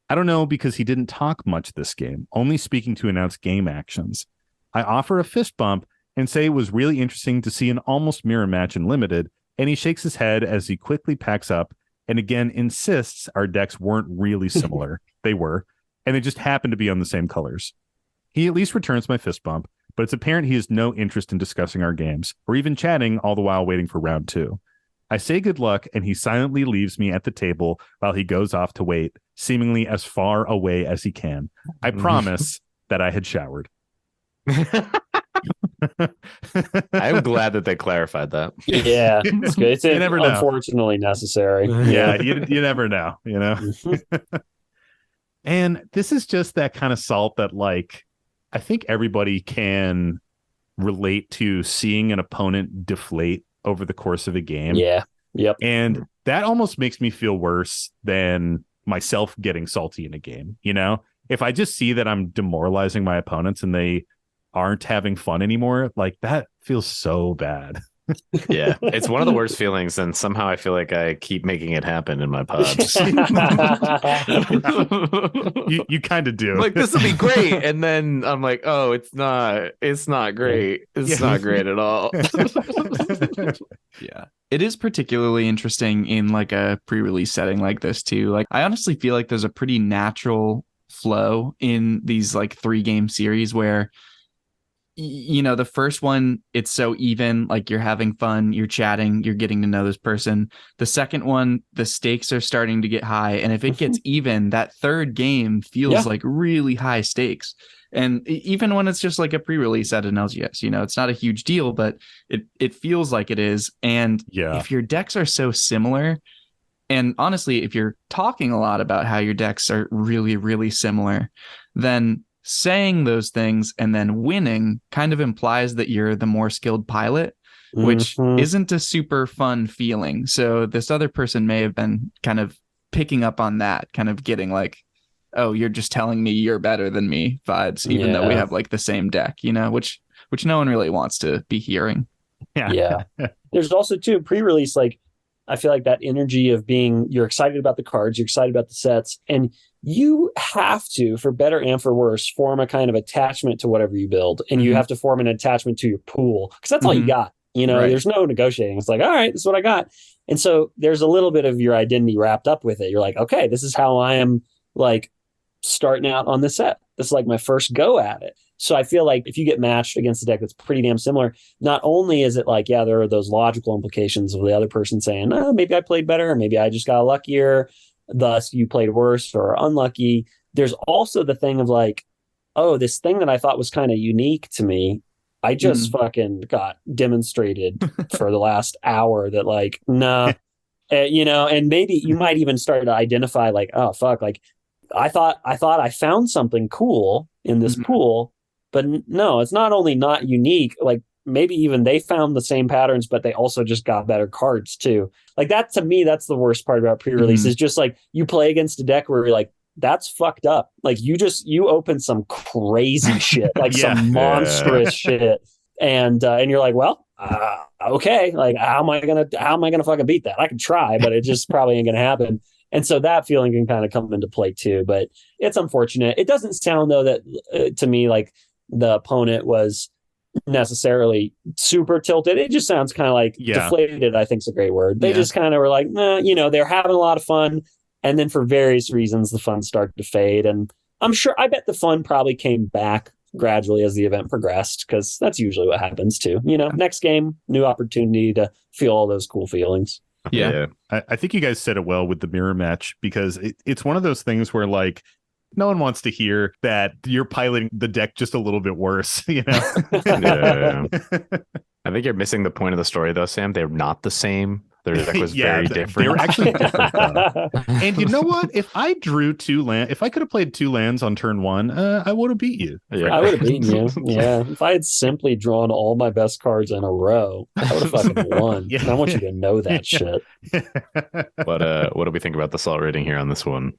I don't know because he didn't talk much this game, only speaking to announce game actions. I offer a fist bump and say it was really interesting to see an almost mirror match in Limited, and he shakes his head as he quickly packs up and again insists our decks weren't really similar. They were, and they just happened to be on the same colors. He at least returns my fist bump, but it's apparent he has no interest in discussing our games, or even chatting all the while waiting for round 2. I say good luck, and he silently leaves me at the table while he goes off to wait, seemingly as far away as he can. I promise that I had showered. I'm glad that they clarified that. Yeah, it's good. It's You never know. Unfortunately necessary. Yeah, you never know, you know? And this is just that kind of salt that, like, I think everybody can relate to seeing an opponent deflate over the course of a game. Yeah. Yep. And that almost makes me feel worse than myself getting salty in a game. You know, if I just see that I'm demoralizing my opponents and they aren't having fun anymore, like that feels so bad. Yeah, it's one of the worst feelings, and somehow I feel like I keep making it happen in my pods. You kind of do. Like, this will be great, and then I'm like, oh, it's not great. It's not great at all. Yeah, it is particularly interesting in like a pre-release setting like this too. Like, I honestly feel like there's a pretty natural flow in these like 3-game series where, you know, the first one, it's so even, like you're having fun, you're chatting, you're getting to know this person. The second one, the stakes are starting to get high. And if it gets even, that third game feels like really high stakes. And even when it's just like a pre-release at an LGS, you know, it's not a huge deal, but it feels like it is. And if your decks are so similar, and honestly, if you're talking a lot about how your decks are really, really similar, then saying those things and then winning kind of implies that you're the more skilled pilot, which isn't a super fun feeling. So this other person may have been kind of picking up on that, kind of getting like, oh, you're just telling me you're better than me vibes, even though we have like the same deck, you know, which no one really wants to be hearing. Yeah. There's also too pre-release, like I feel like that energy of being, you're excited about the cards, you're excited about the sets, and you have to, for better and for worse, form a kind of attachment to whatever you build. And you have to form an attachment to your pool because that's all you got. You know, there's no negotiating. It's like, all right, this is what I got. And so there's a little bit of your identity wrapped up with it. You're like, okay, this is how I am like starting out on the set. This is like my first go at it. So I feel like if you get matched against a deck that's pretty damn similar, not only is it like, yeah, there are those logical implications of the other person saying, oh, maybe I played better, or maybe I just got luckier, thus you played worse or unlucky. There's also the thing of like, oh, this thing that I thought was kind of unique to me, I just fucking got demonstrated for the last hour that like, nah, you know, and maybe you might even start to identify like, oh, fuck, like I thought I found something cool in this pool. But no, it's not only not unique, like maybe even they found the same patterns, but they also just got better cards too. Like that, to me, that's the worst part about pre-release is just like you play against a deck where you're like, that's fucked up. Like you open some crazy shit, like some monstrous shit. And you're like, well, okay, like how am I gonna fucking beat that? I can try, but it just probably ain't gonna happen. And so that feeling can kind of come into play too. But it's unfortunate. It doesn't sound though that to me like the opponent was necessarily super tilted. It just sounds kind of like deflated, I think is a great word. They just kind of were like, nah, they're having a lot of fun. And then for various reasons, the fun started to fade. And I bet the fun probably came back gradually as the event progressed, because that's usually what happens too. Next game, new opportunity to feel all those cool feelings. Yeah. I think you guys said it well with the mirror match, because it's one of those things where like no one wants to hear that you're piloting the deck just a little bit worse, Yeah. I think you're missing the point of the story though, Sam. They're not the same. Their deck was very different. They were actually different though. And you know what? If I drew if I could have played 2 lands on turn 1, I would have beat you. Yeah. I would have beaten you. Yeah. If I had simply drawn all my best cards in a row, I would have fucking won. And I want you to know that shit. But what do we think about the salt rating here on this one?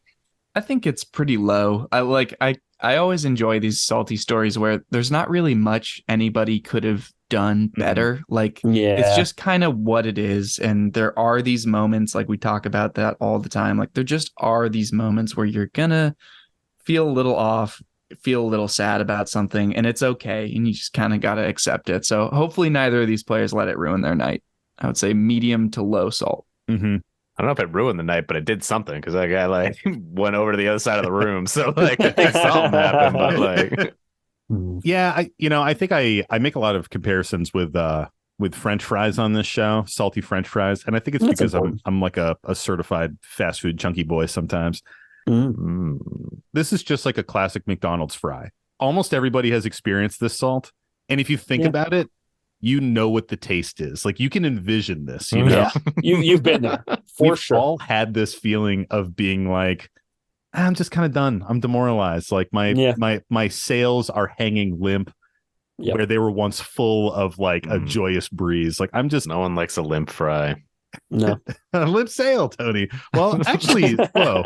I think it's pretty low. I always enjoy these salty stories where there's not really much anybody could have done better. Like, it's just kind of what it is. And there are these moments, like we talk about that all the time. Like, there just are these moments where you're gonna feel a little off, feel a little sad about something, and it's okay. And you just kind of got to accept it. So hopefully neither of these players let it ruin their night. I would say medium to low salt. Mm-hmm. I don't know if it ruined the night, but it did something, because that guy like went over to the other side of the room. So like, I think something happened, but like, yeah, I think I make a lot of comparisons with French fries on this show, salty French fries, and I think it's because I'm like a certified fast food chunky boy sometimes. This is just like a classic McDonald's fry. Almost everybody has experienced this salt, and if you think about it, you know what the taste is. Like, you can envision this, Yeah, you've been there for We've all had this feeling of being like, I'm just kind of done. I'm demoralized. Like my sails are hanging limp where they were once full of like a joyous breeze. Like, I'm just, no one likes a limp fry. No. A limp sail, Tony. Well, actually, whoa.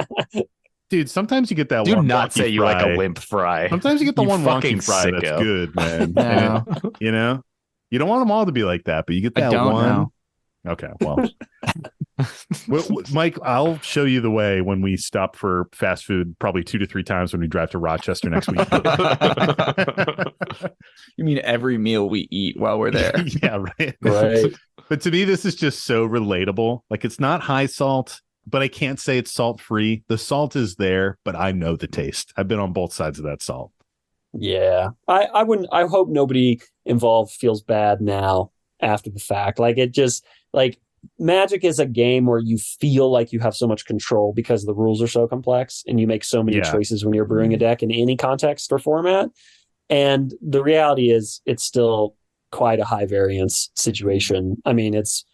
Dude, sometimes you get that Do one not say wonky you fry. like a limp fry. Sometimes you get the You one fucking wonky fry sicko. that's good, man. No. And you don't want them all to be like that, but you get that I don't one. know. Okay, well, Mike, I'll show you the way when we stop for fast food, probably 2 to 3 times when we drive to Rochester next week. You mean every meal we eat while we're there? Yeah, right. But to me, this is just so relatable. Like, it's not high salt, but I can't say it's salt free. The salt is there, but I know the taste. I've been on both sides of that salt. Yeah, I hope nobody involved feels bad now after the fact. Like, it just, like, Magic is a game where you feel like you have so much control because the rules are so complex and you make so many choices when you're brewing a deck in any context or format. And the reality is it's still quite a high variance situation. I mean, it's,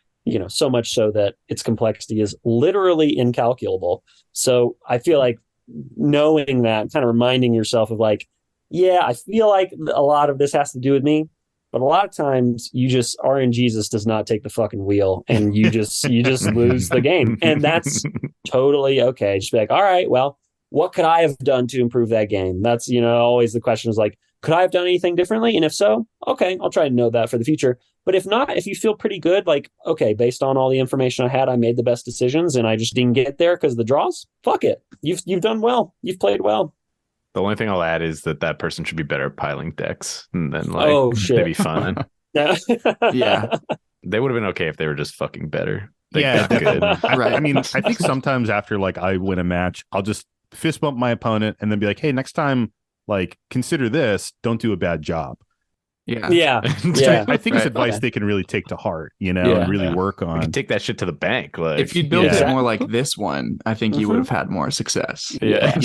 so much so that its complexity is literally incalculable. So I feel like knowing that, kind of reminding yourself of like, yeah, I feel like a lot of this has to do with me. But a lot of times RNGesus does not take the fucking wheel, and you just lose the game. And that's totally okay. Just be like, all right, well, what could I have done to improve that game? That's, always the question is like, could I have done anything differently? And if so, okay, I'll try to know that for the future. But if not, if you feel pretty good, like, okay, based on all the information I had, I made the best decisions and I just didn't get there because of the draws, fuck it. You've done well. You've played well. The only thing I'll add is that person should be better at piling decks, and then like they'd be fine. Yeah, they would have been okay if they were just fucking better. Good. Right. I mean, I think sometimes after like I win a match, I'll just fist bump my opponent and then be like, hey, next time, like, consider this. Don't do a bad job. Yeah. I think it's advice they can really take to heart, and really work on. You can take that shit to the bank. Like, if you'd build it more like this one, I think you would have had more success. Yeah.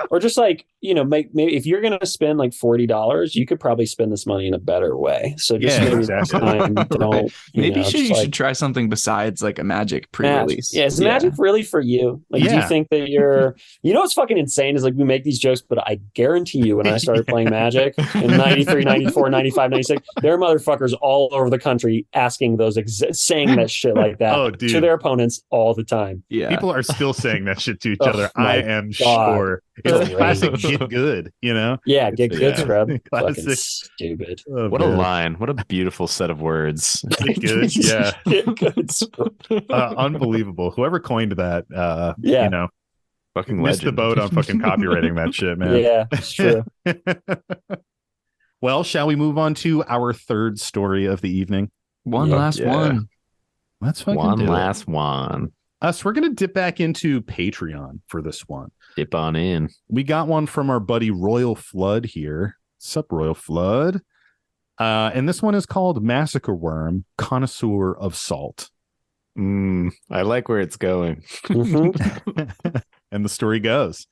Or just like, maybe if you're going to spend like $40, you could probably spend this money in a better way. So just maybe next time, don't. Maybe you should try something besides like a Magic pre-release. Yeah, is Magic really for you? Like, do you think that you're, what's fucking insane is like we make these jokes, but I guarantee you when I started playing Magic in 93, 94, 95, 96, there are motherfuckers all over the country asking saying that shit like that to their opponents all the time. Yeah. People are still saying that shit to each other. I am sure. It's Great. classic get good, you know? Yeah, get good, Yeah. scrub. Fucking Classic. stupid. Oh, What a man. line. What a beautiful set of words. Get good. Yeah. Get good, scrub. Unbelievable. Whoever coined that, Yeah. you know, Fucking missed the legend. boat on fucking copywriting that shit, man. Yeah, it's true. Well, shall we move on to our third story of the evening? One Yeah. last one. Let's fucking One do last one. it. So we're going to dip back into Patreon for this one. Dip on in. We got one from our buddy Royal Flood here. Sup, Royal Flood? And this one is called Massacre Wurm, Connoisseur of Salt. I like where it's going. Mhm. And the story goes.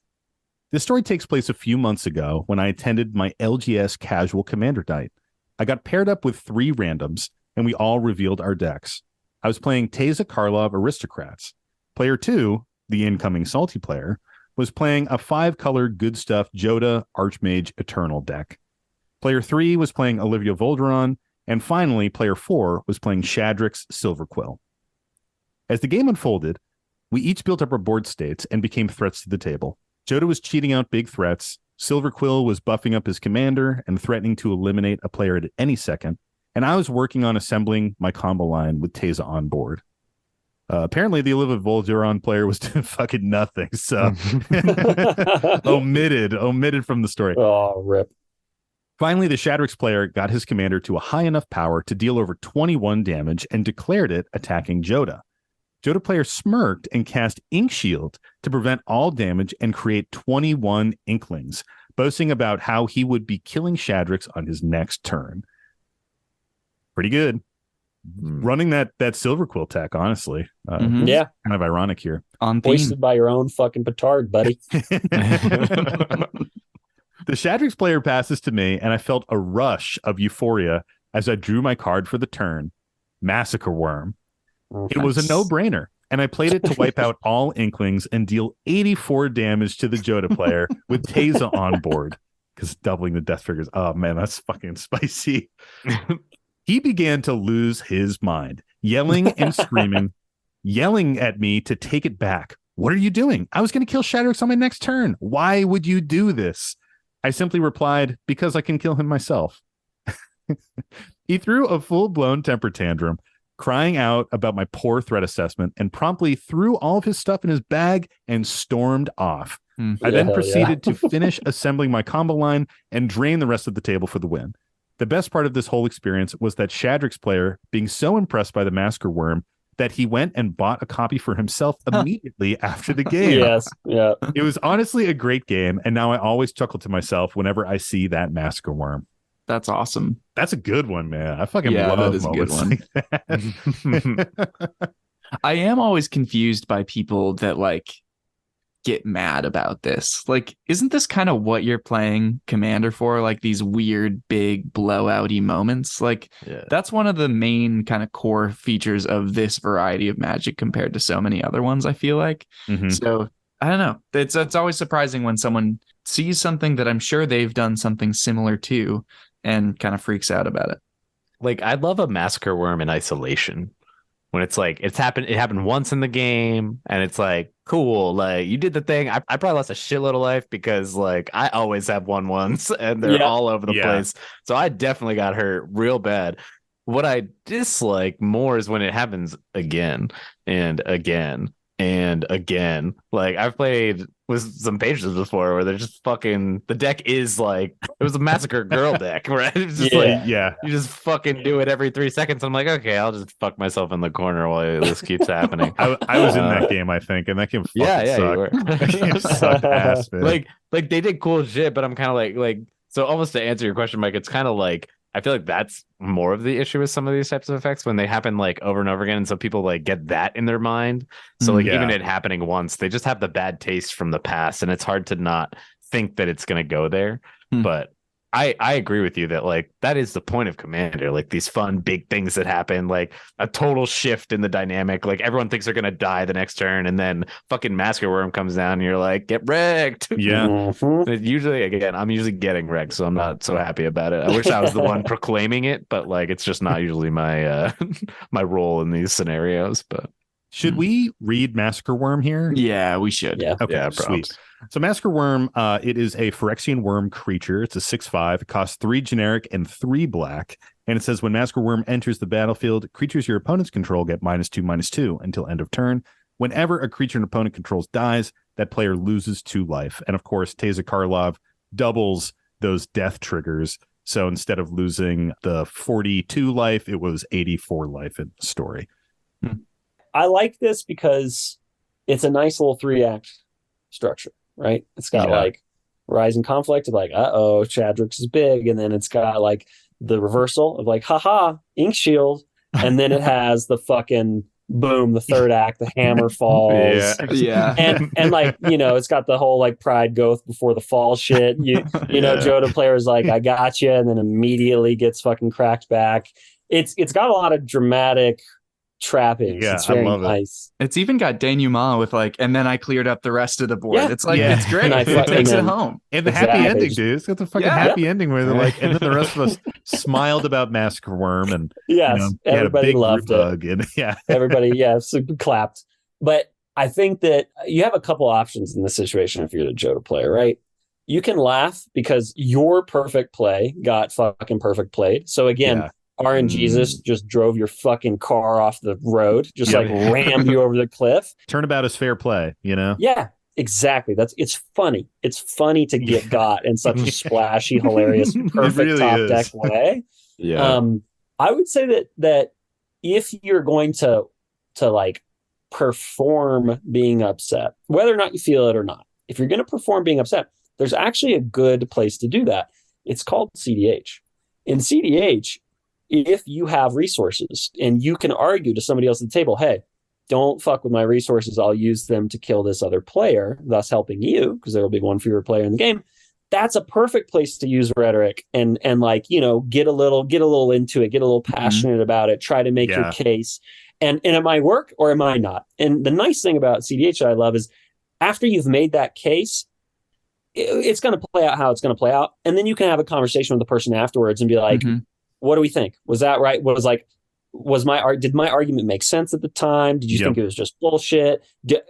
This story takes place a few months ago when I attended my LGS casual commander night. I got paired up with 3 randoms, and we all revealed our decks. I was playing Teza Karlov Aristocrats. Player 2, the incoming salty player, was playing a 5-color good stuff Joda Archmage Eternal deck. Player 3 was playing Olivia Volderon, and finally, player 4 was playing Shadrix Silverquill. As the game unfolded, we each built up our board states and became threats to the table. Joda was cheating out big threats, Silverquill was buffing up his commander and threatening to eliminate a player at any second, and I was working on assembling my combo line with Teza on board. Apparently, the Olivia Volderon player was doing fucking nothing, so omitted from the story. Oh, rip. Finally, the Shadrix player got his commander to a high enough power to deal over 21 damage and declared it attacking Joda. Joda player smirked and cast Ink Shield to prevent all damage and create 21 Inklings, boasting about how he would be killing Shadrix on his next turn. Pretty good. Running that Silverquill tech, honestly. Yeah. Kind of ironic here. On theme. Hoisted by your own fucking petard, buddy. The Shadrix player passes to me, and I felt a rush of euphoria as I drew my card for the turn, Massacre Wurm. It was a no-brainer, and I played it to wipe out all Inklings and deal 84 damage to the Joda player with Teza on board, because doubling the death figures. Oh, man, that's fucking spicy. He began to lose his mind, yelling and screaming, yelling at me to take it back. What are you doing? I was going to kill Shadrix on my next turn. Why would you do this? I simply replied, because I can kill him myself. He threw a full-blown temper tantrum, crying out about my poor threat assessment, and promptly threw all of his stuff in his bag and stormed off. I then proceeded to finish assembling my combo line and drain the rest of the table for the win. The best part of this whole experience was that Shadrix player being so impressed by the Massacre Wurm that he went and bought a copy for himself immediately after the game. Yes, yeah. It was honestly a great game, and now I always chuckle to myself whenever I see that Massacre Wurm. That's awesome. That's a good one, man. I fucking Yeah, love that is a good moments one. like that. I am always confused by people that like get mad about this. Like, isn't this kind of what you're playing Commander for? Like these weird, big blowouty moments. Like that's one of the main kind of core features of this variety of Magic compared to so many other ones, I feel like. So I don't know. It's always surprising when someone sees something that I'm sure they've done something similar to and kind of freaks out about it. Like, I'd love a Massacre Wurm in isolation. When it happened once in the game, and it's like, cool, like you did the thing. I probably lost a shitload of life because like I always have 1/1s and they're all over the place. So I definitely got hurt real bad. What I dislike more is when it happens again and again and again. Like I've played with some pages before where they're just fucking, the deck is like, it was a Massacre Girl deck, right? It's just you just fucking do it every 3 seconds. I'm like, okay, I'll just fuck myself in the corner while this keeps happening. I was in that game, I think, and that game fucking sucked. You were. That game sucked ass, man. Like they did cool shit, but I'm kind of like, so almost to answer your question, Mike, it's kind of like, I feel like that's more of the issue with some of these types of effects when they happen like over and over again. And so people like get that in their mind. So like even it happening once, they just have the bad taste from the past, and it's hard to not think that it's going to go there. But I agree with you that like that is the point of Commander, like these fun big things that happen, like a total shift in the dynamic. Like everyone thinks they're going to die the next turn, and then fucking Massacre Wurm comes down and you're like, get wrecked. Usually, again, I'm usually getting wrecked, so I'm not so happy about it. I wish I was the one proclaiming it, but like it's just not usually my my role in these scenarios. But Should we read Massacre Wurm here? Yeah, we should. Yeah. Okay, Yeah, sweet. props. So Massacre Wurm, it is a Phyrexian worm creature. It's a 6/5. It costs 3 generic and 3 black. And it says when Massacre Wurm enters the battlefield, creatures your opponents control get -2/-2 until end of turn. Whenever a creature an opponent controls dies, that player loses 2 life. And of course, Teza Karlov doubles those death triggers. So instead of losing the 42 life, it was 84 life in the story. I like this because it's a nice little 3-act structure, right? It's got like Rising Conflict of like, Shadrix is big, and then it's got like the reversal of like, haha, Ink Shield, and then it has the fucking boom, the 3rd act, the hammer falls. Yeah. And like, it's got the whole like pride goeth before the fall shit. You know, Joda player's like, I got you, and then immediately gets fucking cracked back. It's got a lot of dramatic trappings. Yeah, it's very I love nice. It's even got denouement with like, and then I cleared up the rest of the board. Yeah. It's like, Yeah. it's great. And I It takes it home. And the Exactly. happy ending, dude. It's got the fucking Yeah. happy ending where they're like, and then the rest of us smiled about Massacre Wurm, and Yes, you had a everybody big loved group it. hug, and Everybody, super clapped. But I think that you have a couple options in this situation if you're the Joda player, right? You can laugh because your perfect play got fucking perfect played. So again, RNGesus just drove your fucking car off the road, just like rammed you over the cliff. Turnabout is fair play, Yeah, exactly. It's funny. It's funny to get got in such a splashy, hilarious, perfect really top is. deck way. Yeah. I would say that if you're going to like perform being upset, whether or not you feel it or not, if you're going to perform being upset, there's actually a good place to do that. It's called cEDH. In cEDH, if you have resources and you can argue to somebody else at the table, hey, don't fuck with my resources, I'll use them to kill this other player, thus helping you, because there will be one fewer player in the game. That's a perfect place to use rhetoric and like, get a little into it, get a little passionate about it, try to make your case. And it might work or it might not. And the nice thing about cEDH that I love is after you've made that case, it's going to play out how it's going to play out. And then you can have a conversation with the person afterwards and be like, what do we think? Was that right? Did my argument make sense at the time? Did you think it was just bullshit?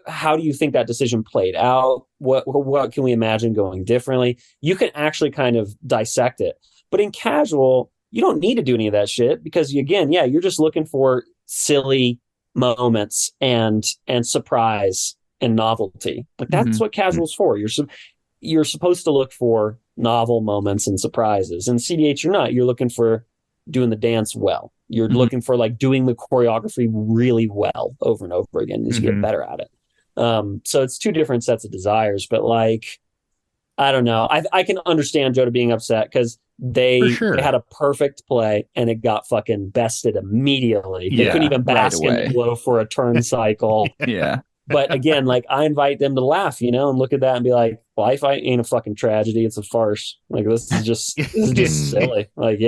How do you think that decision played out? What can we imagine going differently? You can actually kind of dissect it. But in casual, you don't need to do any of that shit because you're just looking for silly moments and surprise and novelty. Like that's what casual's for. You're supposed to look for novel moments and surprises. In cEDH, you're not. You're looking for doing the dance well. You're looking for like doing the choreography really well over and over again as you get better at it. So it's 2 different sets of desires, but like, I don't know. I can understand Joda being upset because they had a perfect play and it got fucking bested immediately. They couldn't even bask in the blow for a turn cycle. But again, like I invite them to laugh, and look at that and be like, life ain't a fucking tragedy. It's a farce. Like this is just silly. Like,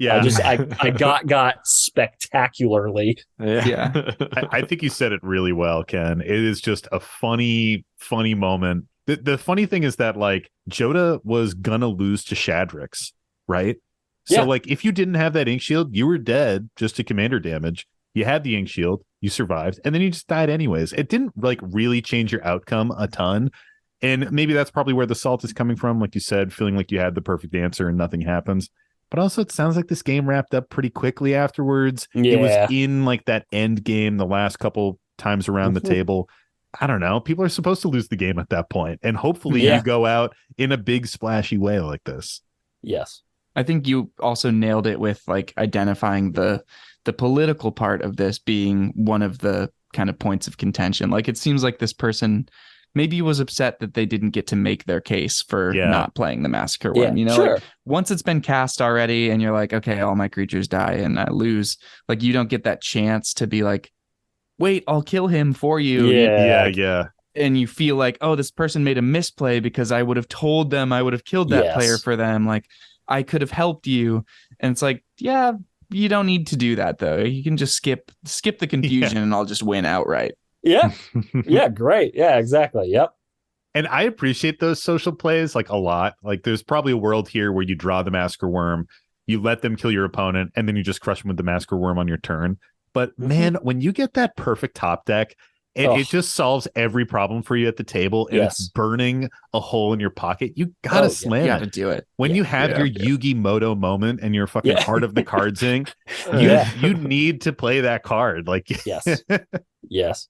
I got spectacularly. I think you said it really well, Ken. It is just a funny moment. The funny thing is that like Joda was gonna lose to Shadrix, right? So like if you didn't have that ink shield, you were dead just to commander damage. You had the ink shield, you survived, and then you just died anyways. It didn't like really change your outcome a ton. And maybe that's probably where the salt is coming from, like you said, feeling like you had the perfect answer and nothing happens. But also it sounds like this game wrapped up pretty quickly afterwards. It was in like that end game the last couple times around the table. I don't know. People are supposed to lose the game at that point. And hopefully you go out in a big splashy way like this. Yes. I think you also nailed it with like identifying the political part of this being one of the kind of points of contention. Like it seems like this person maybe was upset that they didn't get to make their case for not playing the Massacre one. Like once it's been cast already and you're like, okay, all my creatures die and I lose, like you don't get that chance to be like, wait, I'll kill him for you. Yeah. And you feel like, oh, this person made a misplay because I would have told them I would have killed that player for them. Like I could have helped you. And it's like, you don't need to do that though. You can just skip the confusion and I'll just win outright. Yeah. Great. Yeah, exactly. Yep. And I appreciate those social plays like a lot. Like there's probably a world here where you draw the Massacre Wurm, you let them kill your opponent, and then you just crush them with the Massacre Wurm on your turn. But man, when you get that perfect top deck, it just solves every problem for you at the table, and it's burning a hole in your pocket. You gotta slam you it. gotta do it. When you have your Yugi Moto moment and your fucking heart of the cardsing, you need to play that card. Like yes,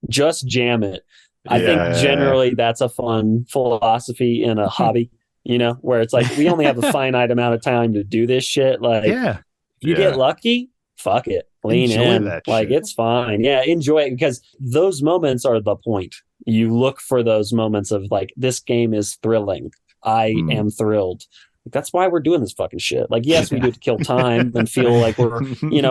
just jam it. I think generally that's a fun philosophy in a hobby, where it's like we only have a finite amount of time to do this shit. Like, if you get lucky, fuck it, lean in. That like shit. It's fine. Yeah, enjoy it, because those moments are the point. You look for those moments of like, this game is thrilling. I am thrilled. That's why we're doing this fucking shit. Like, yes, we do it to kill time and feel like we're,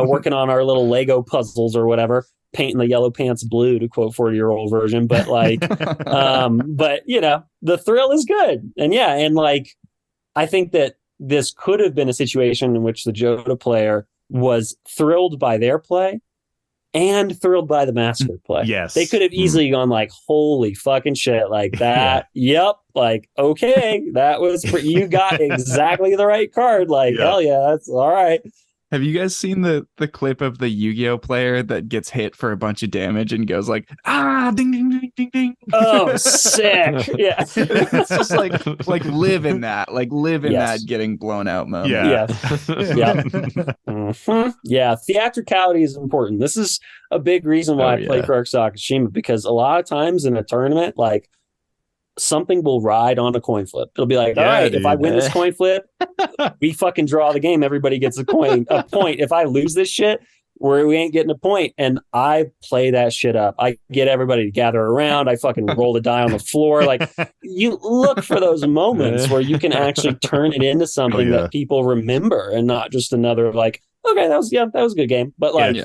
working on our little Lego puzzles or whatever, painting the yellow pants blue, to quote 40-year-old version. But like, the thrill is good. And and like, I think that this could have been a situation in which the Joda player was thrilled by their play and thrilled by the Massacre play. Yes. They could have easily gone like, holy fucking shit, like that. Yep. Like, okay, that was you got exactly the right card. Like, hell yeah, that's all right. Have you guys seen the clip of the Yu-Gi-Oh player that gets hit for a bunch of damage and goes like, ding, ding, ding, ding, ding. Oh, sick. Yeah. It's just like live in that, that getting blown out moment. Yeah. Yeah. Theatricality is important. This is a big reason why I play Krark Sakashima, because a lot of times in a tournament, like, something will ride on a coin flip. It'll be like, all right, dude, if I win this coin flip, we fucking draw the game. Everybody gets a point. If I lose this shit, we ain't getting a point. And I play that shit up. I get everybody to gather around. I fucking roll the die on the floor. Like, you look for those moments where you can actually turn it into something that people remember, and not just another like, okay, that was a good game. But like,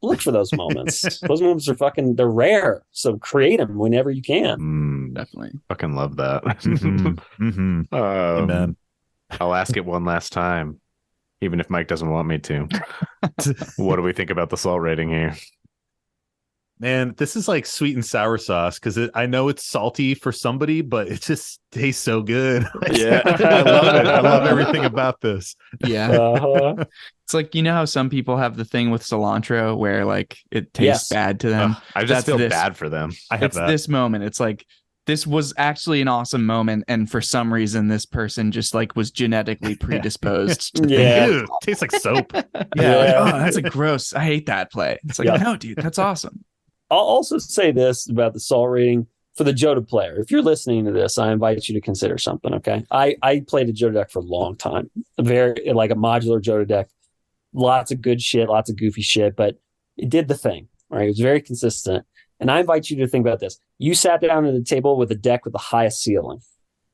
look for those moments. Those moments are they're rare. So create them whenever you can. Definitely. Fucking love that. Amen. I'll ask it one last time, even if Mike doesn't want me to. What do we think about the salt rating here? Man, this is like sweet and sour sauce, because I know it's salty for somebody, but it just tastes so good. Yeah. I love it. I love everything about this. Yeah. It's like, how some people have the thing with cilantro where like it tastes bad to them. I just feel bad for them. It's this moment. It's like, this was actually an awesome moment, and for some reason this person just like was genetically predisposed. Ew, tastes like soap. Like, that's a gross. I hate that play. It's like, no, dude, that's awesome. I'll also say this about the salt rating for the Joda player. If you're listening to this, I invite you to consider something. Okay, I played a Joda deck for a long time, very like a modular Joda deck. Lots of good shit, lots of goofy shit, but it did the thing. Right, it was very consistent. And I invite you to think about this. You sat down at the table with a deck with the highest ceiling.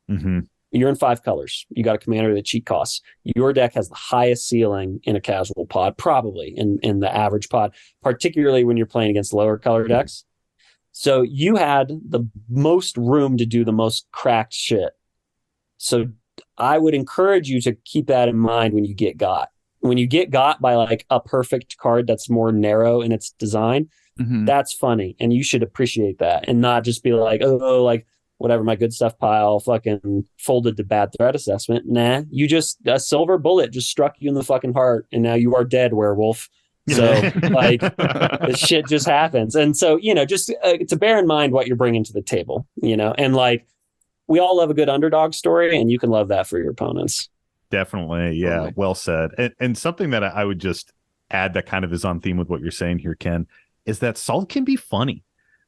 You're in 5 colors. You got a commander that cheat costs. Your deck has the highest ceiling in a casual pod, probably in the average pod, particularly when you're playing against lower color decks. So you had the most room to do the most cracked shit. So I would encourage you to keep that in mind when you get got. When you get got by like a perfect card that's more narrow in its design, that's funny. And you should appreciate that and not just be like, oh, like, whatever, my good stuff pile fucking folded to bad threat assessment. Nah, a silver bullet just struck you in the fucking heart, and now you are dead, werewolf. So like, this shit just happens. And so, just to bear in mind what you're bringing to the table, and like, we all love a good underdog story, and you can love that for your opponents. Definitely. Yeah. Totally. Well said. And something that I would just add that kind of is on theme with what you're saying here, Ken, is that salt can be funny.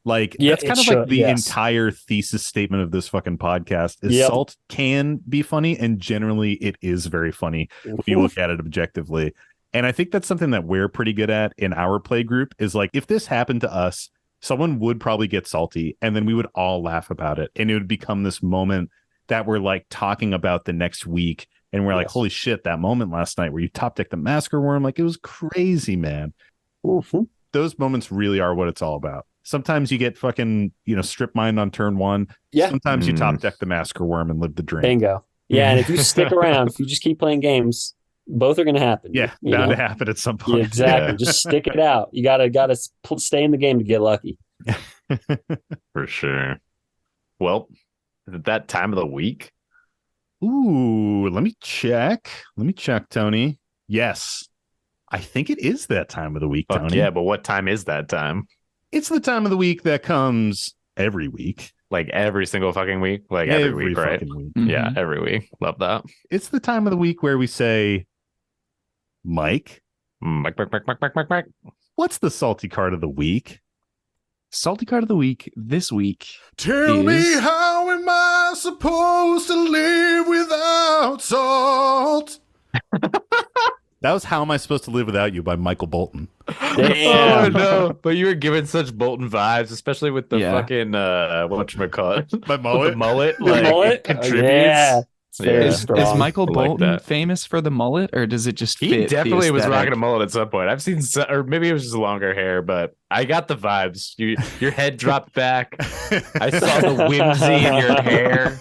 Like, that's kind of like the entire thesis statement of this fucking podcast is salt can be funny, and generally it is very funny when you look at it objectively. And I think that's something that we're pretty good at in our play group is like, if this happened to us, someone would probably get salty, and then we would all laugh about it. And it would become this moment that we're like talking about the next week. And we're like, holy shit, that moment last night where you top decked the Massacre Wurm, like, it was crazy, man. Those moments really are what it's all about. Sometimes you get fucking, strip mined on turn 1. Yeah. Sometimes you top deck the Massacre Wurm and live the dream. Bingo. Yeah. And if you stick around, if you just keep playing games, both are going to happen. Yeah. Bound to happen at some point. Yeah, exactly. Yeah. Just stick it out. You gotta stay in the game to get lucky. For sure. Well, is it that time of the week? Ooh, let me check, Tony. Yes. I think it is that time of the week, Fuck Tony. yeah, but what time is that time? It's the time of the week that comes every week. Like every single fucking week? Like every week, right? Fucking week. Yeah, every week. Love that. It's the time of the week where we say, Mike, Mike. what's the salty card of the week? Salty card of the week this week. Tell me, how am I supposed to live without salt? That was How Am I Supposed to Live Without You by Michael Bolton. Oh no! But you were giving such Bolton vibes, especially with the fucking whatchamacallit? My mullet. The mullet, The like mullet? it contributes. Yeah. Is Michael like Bolton that. famous for the mullet, or does it just He fit definitely the was aesthetic? rocking a mullet at some point. I've seen, or maybe it was just longer hair, but I got the vibes. Your head dropped back. I saw the whimsy in your hair.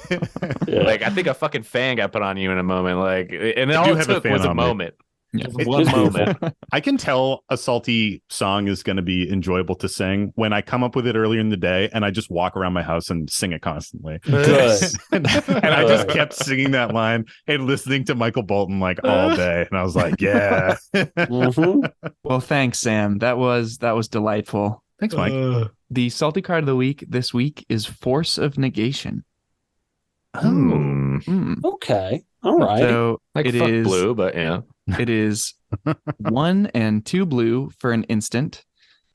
Yeah. Like I think a fucking fan got put on you in a moment. Like, and I all do it have a took fan was a on me. moment. Yeah. Just one moment. I can tell a salty song is going to be enjoyable to sing when I come up with it earlier in the day and I just walk around my house and sing it constantly. Good. and I just kept singing that line and listening to Michael Bolton like all day. And I was like, yeah. Mhm. Well, thanks, Sam. That was delightful. Thanks, Mike. The salty card of the week this week is Force of Negation. Okay. All right. So Like it fuck is blue, but yeah. It is 1 and 2 blue for an instant.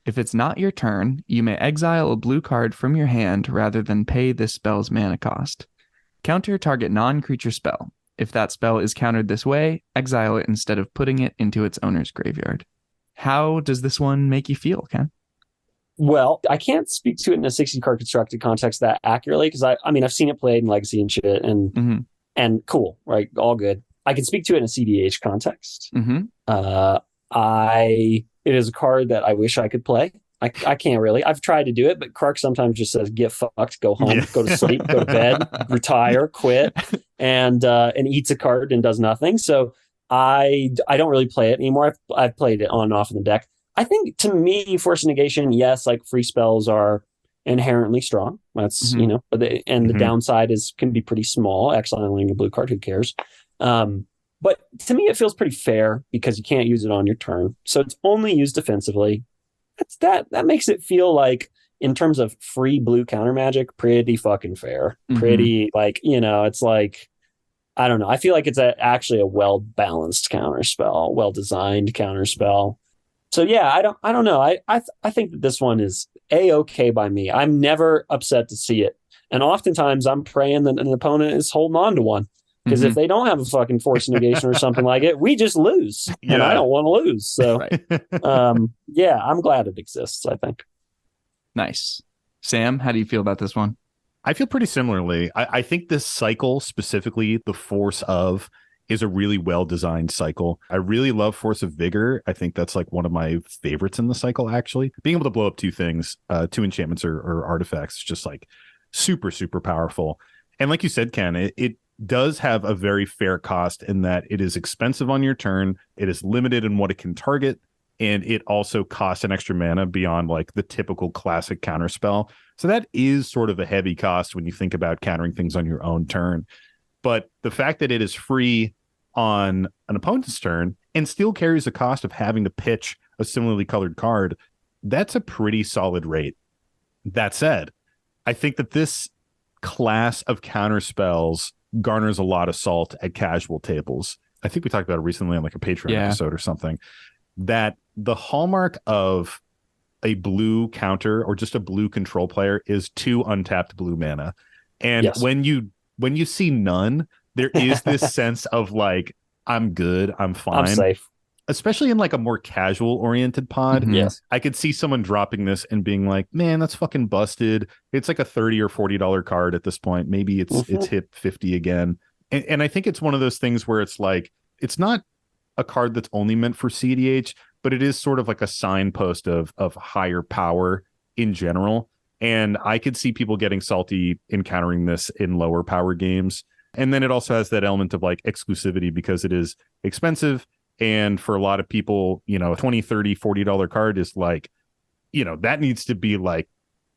If it's not your turn, you may exile a blue card from your hand rather than pay this spell's mana cost. Counter target non-creature spell. If that spell is countered this way, exile it instead of putting it into its owner's graveyard. How does this one make you feel, Ken? Well, I can't speak to it in a 60 card constructed context that accurately because I mean I've seen it played in Legacy and shit and cool, right? All good. I can speak to it in a cEDH context. It is a card that I wish I could play. I can't really. I've tried to do it, but Krark sometimes just says, "Get fucked, go home, go to sleep, go to bed, retire, quit," and eats a card and does nothing. So I don't really play it anymore. I've played it on and off in the deck. I think to me, Force of Negation, yes, like free spells are inherently strong. That's but the downside can be pretty small. Exiling a blue card, who cares? But to me, it feels pretty fair because you can't use it on your turn. So it's only used defensively. That makes it feel like, in terms of free blue counter magic, pretty fucking fair. Pretty, like, it's like, I don't know. I feel like it's actually a well-balanced counter spell, well-designed counter spell. So yeah, I don't know. I think that this one is A-okay by me. I'm never upset to see it. And oftentimes I'm praying that an opponent is holding on to one. Because if they don't have a fucking Force of Negation or something like it, we just lose. And I don't want to lose. So, yeah, I'm glad it exists, I think. Nice. Sam, how do you feel about this one? I feel pretty similarly. I think this cycle, specifically the Force of, is a really well-designed cycle. I really love Force of Vigor. I think that's like one of my favorites in the cycle, actually. Being able to blow up two things, two enchantments or artifacts, is just like super, super powerful. And like you said, Ken, it does have a very fair cost in that it is expensive on your turn, it is limited in what it can target, and it also costs an extra mana beyond like the typical classic counter spell. So that is sort of a heavy cost when you think about countering things on your own turn. But the fact that it is free on an opponent's turn and still carries the cost of having to pitch a similarly colored card, that's a pretty solid rate. That said, I think that this class of counter spells garners a lot of salt at casual tables. I think we talked about it recently on like a Patreon episode or something, that the hallmark of a blue counter or just a blue control player is 2 untapped blue mana. And when you see none, there is this sense of like, I'm good, I'm fine. I'm safe. Especially in like a more casual oriented pod. Yes. I could see someone dropping this and being like, man, that's fucking busted. It's like a $30 or $40 card at this point. Maybe it's hit 50 again. And I think it's one of those things where it's like, it's not a card that's only meant for cEDH, but it is sort of like a signpost of higher power in general. And I could see people getting salty encountering this in lower power games. And then it also has that element of like exclusivity because it is expensive. And for a lot of people, a $20, $30, $40 card is like, that needs to be like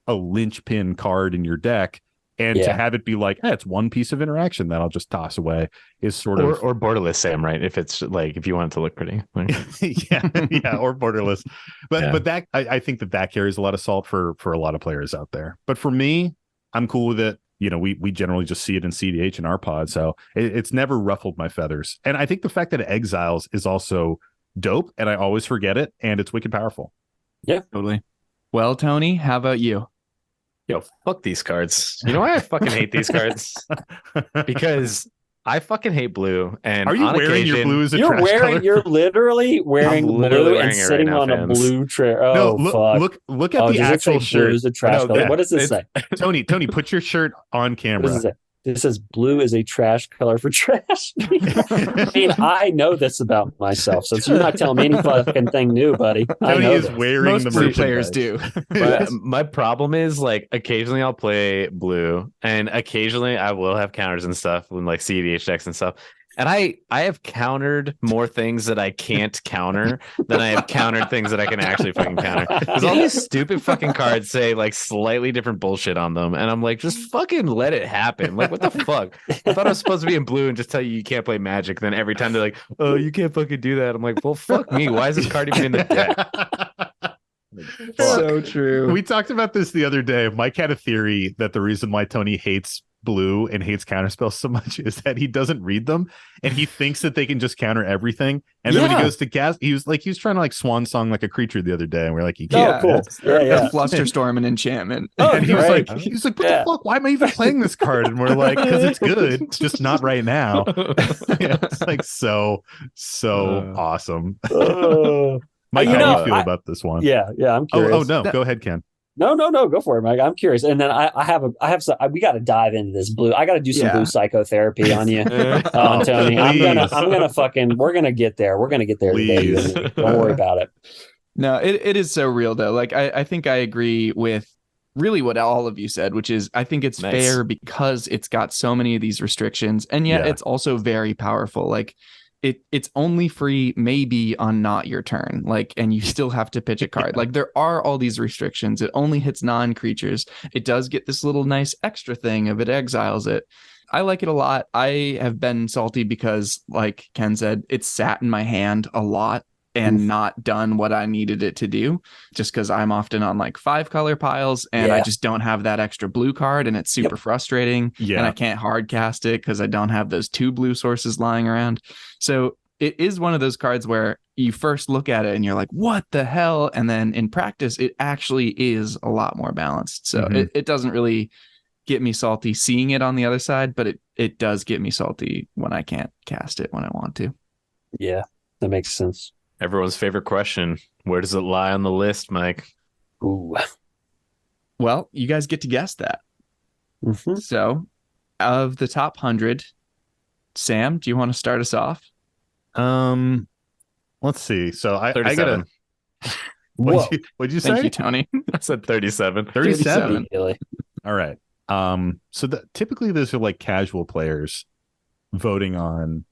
a linchpin card in your deck. And to have it be like, it's one piece of interaction that I'll just toss away is sort of or borderless Sam, right? If it's like if you want it to look pretty, like... or borderless. But that I think that carries a lot of salt for a lot of players out there. But for me, I'm cool with it. We generally just see it in cEDH in our pod, so it's never ruffled my feathers. And I think the fact that it exiles is also dope, and I always forget it, and it's wicked powerful. Yeah, totally. Well, Tony, how about you? Yo, fuck these cards. You know why I fucking hate these cards? Because I fucking hate blue. And are you wearing your blue as a trash color? You're literally wearing blue and sitting on a blue chair. Oh, no, look at the actual shirt. Blue is a trash color. What does this say? Tony, put your shirt on camera. What does it say? This says blue is a trash color for trash. I mean, I know this about myself, so you're not telling me any fucking thing new, buddy. Tony is wearing most the blue players do. But my problem is, like, occasionally I'll play blue, and occasionally I will have counters and stuff when like cEDH decks and stuff. And I have countered more things that I can't counter than I have countered things that I can actually fucking counter. Because all these stupid fucking cards say like slightly different bullshit on them. And I'm like, just fucking let it happen. Like, what the fuck? I thought I was supposed to be in blue and just tell you can't play Magic. Then every time they're like, oh, you can't fucking do that. I'm like, well, fuck me. Why is this card even in the deck? So true. We talked about this the other day. Mike had a theory that the reason why Tony hates blue and hates counterspells so much is that he doesn't read them and he thinks that they can just counter everything. And then when he goes to cast, he was trying to like swan song like a creature the other day, and we're like, cool. Flusterstorm and enchantment. And he was like, what the fuck? Why am I even playing this card? And we're like, because it's good. It's just not right now. It's like so awesome. Mike, how do you feel about this one? Yeah, I'm curious. Oh no, go ahead, Ken. No, go for it, Mike. I'm curious. And then I have some. We got to dive into this blue. I got to do some blue psychotherapy on you, Tony. We're gonna get there. We're gonna get there today. Don't worry about it. No, it is so real though. Like I think I agree with really what all of you said, which is I think it's fair because it's got so many of these restrictions, and yet it's also very powerful. Like it's only free maybe on not your turn, like, and you still have to pitch a card. Like there are all these restrictions. It only hits non-creatures. It does get this little nice extra thing of it exiles it. I like it a lot. I have been salty because, like Ken said, it's sat in my hand a lot and not done what I needed it to do, just because I'm often on like 5-color piles and I just don't have that extra blue card, and it's super frustrating. And I can't hard cast it because I don't have those 2 blue sources lying around. So it is one of those cards where you first look at it and you're like, what the hell? And then in practice, it actually is a lot more balanced. So it doesn't really get me salty seeing it on the other side, but it does get me salty when I can't cast it when I want to. Yeah, that makes sense. Everyone's favorite question. Where does it lie on the list, Mike? Ooh. Well, you guys get to guess that. So, of the top 100, Sam, do you want to start us off? Let's see. So I gotta. What'd you say? Thank you, Tony. I said 37. 37. All right. So typically those are like casual players voting on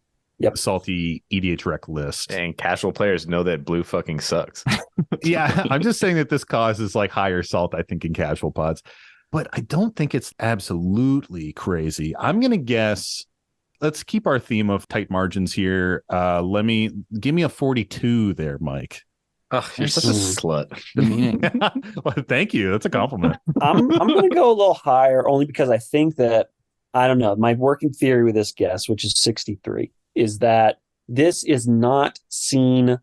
salty EDH rec list. And casual players know that blue fucking sucks. Yeah, I'm just saying that this causes like higher salt, I think, in casual pods. But I don't think it's absolutely crazy. I'm going to guess, let's keep our theme of tight margins here. Give me a 42 there, Mike. Oh, you're such a slut. The meaning. Well, thank you. That's a compliment. I'm going to go a little higher only because I think that, I don't know, my working theory with this guess, which is 63, is that this is not seen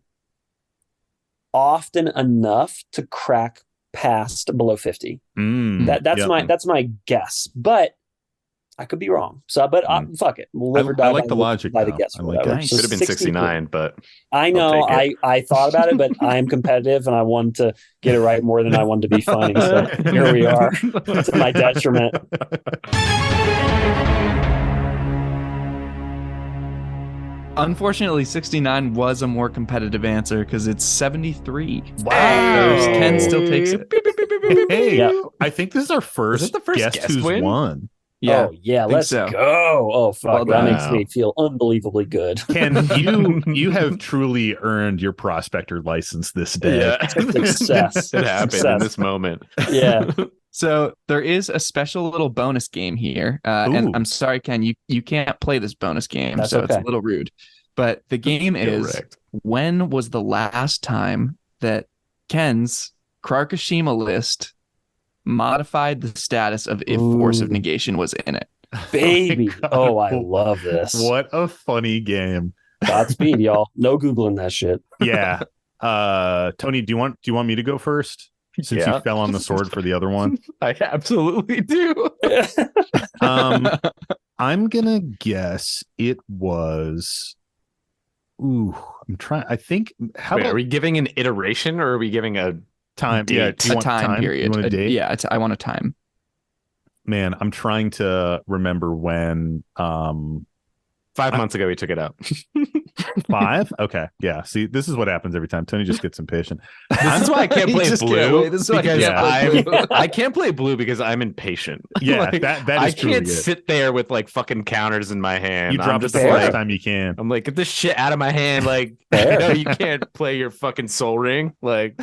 often enough to crack past below 50. That's my guess, but I could be wrong. So, but fuck it. We'll live or die. I like the logic by the guess. I like it. Should have been 69, but I know I thought about it, but I am competitive and I wanted to get it right more than I wanted to be funny. So here we are. To my detriment. Unfortunately, 69 was a more competitive answer because it's 73. Wow. Ken still takes it. Hey, I think this is our first, guest who's win? Won. Yeah, let's go. Oh, fuck. That makes me feel unbelievably good. Ken, you have truly earned your prospector license this day. Yeah. Success. It happened in this moment. Yeah. So there is a special little bonus game here. And I'm sorry, Ken, you can't play this bonus game. That's so it's okay. a little rude. But the game is, Correct. when was the last time that Ken's Krark Sakashima list modified the status of if Force of Negation was in it? Baby. Oh Oh, my I God. love this. What a funny game. Godspeed, y'all. No Googling that shit. Yeah. Tony, do you want me to go first? Since Yeah. you fell on the sword for the other one. I absolutely do. I'm gonna guess it was. Ooh, I'm trying. I think. How Wait, about are we giving an iteration or are we giving a time? date? Yeah, do you A want time period. You want a date? Yeah, I want a time. Man, I'm trying to remember when. 5 months ago we took it out. 5? Okay, yeah. See, this is what happens every time. Tony just gets impatient. This is why I can't You play just can't blue. wait. This is why I Because can't play blue. I can't play blue because I'm impatient. Yeah, Like, that I is truly can't it. sit there with like fucking counters in my hand. You drop I'm it just the fair. first like, time you can. I'm like, get this shit out of my hand. Like, Fair. no, you can't play your fucking Soul Ring. Like,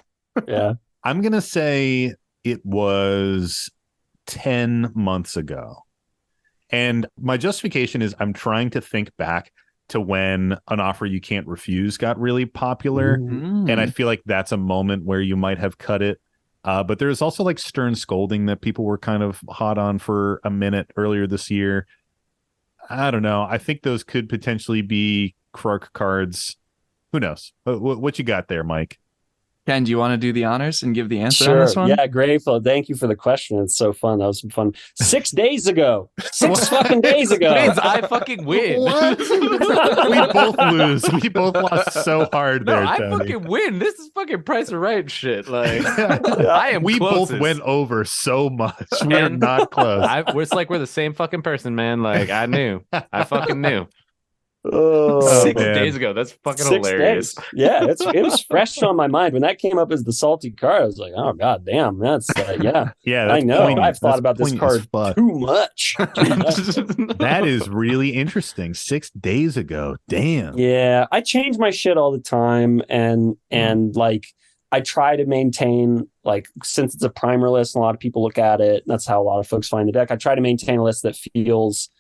Yeah. I'm gonna say it was 10 months ago. And my justification is I'm trying to think back to when An Offer You Can't Refuse got really popular. Mm. And I feel like that's a moment where you might have cut it. But there's also like Stern Scolding that people were kind of hot on for a minute earlier this year. I don't know. I think those could potentially be Krark cards. Who knows? What you got there, Mike? Ken, do you want to do the honors and give the answer on Sure. this one? Yeah, grateful. Thank you for the question. It's so fun. That was some fun. 6 days ago. 6 fucking days ago. means I fucking win. What? We both lose. We both lost so hard No, there, I Tony. fucking win. This is fucking Price of Right shit. Like, I am. We closest. both went over so much. We are And not close. It's like we're the same fucking person, man. Like, I knew. I fucking knew. Oh, 6 man. days ago. That's fucking 6 hilarious. days. Yeah, it was fresh on my mind when that came up as the salty card. I was like, oh god damn, that's Yeah, I that's know. poignant. I've thought That's about this poignant card as fuck. too much. That is really interesting. 6 days ago. Damn. Yeah, I change my shit all the time, and like I try to maintain, like, since it's a primer list and a lot of people look at it, and that's how a lot of folks find the deck. I try to maintain a list that feels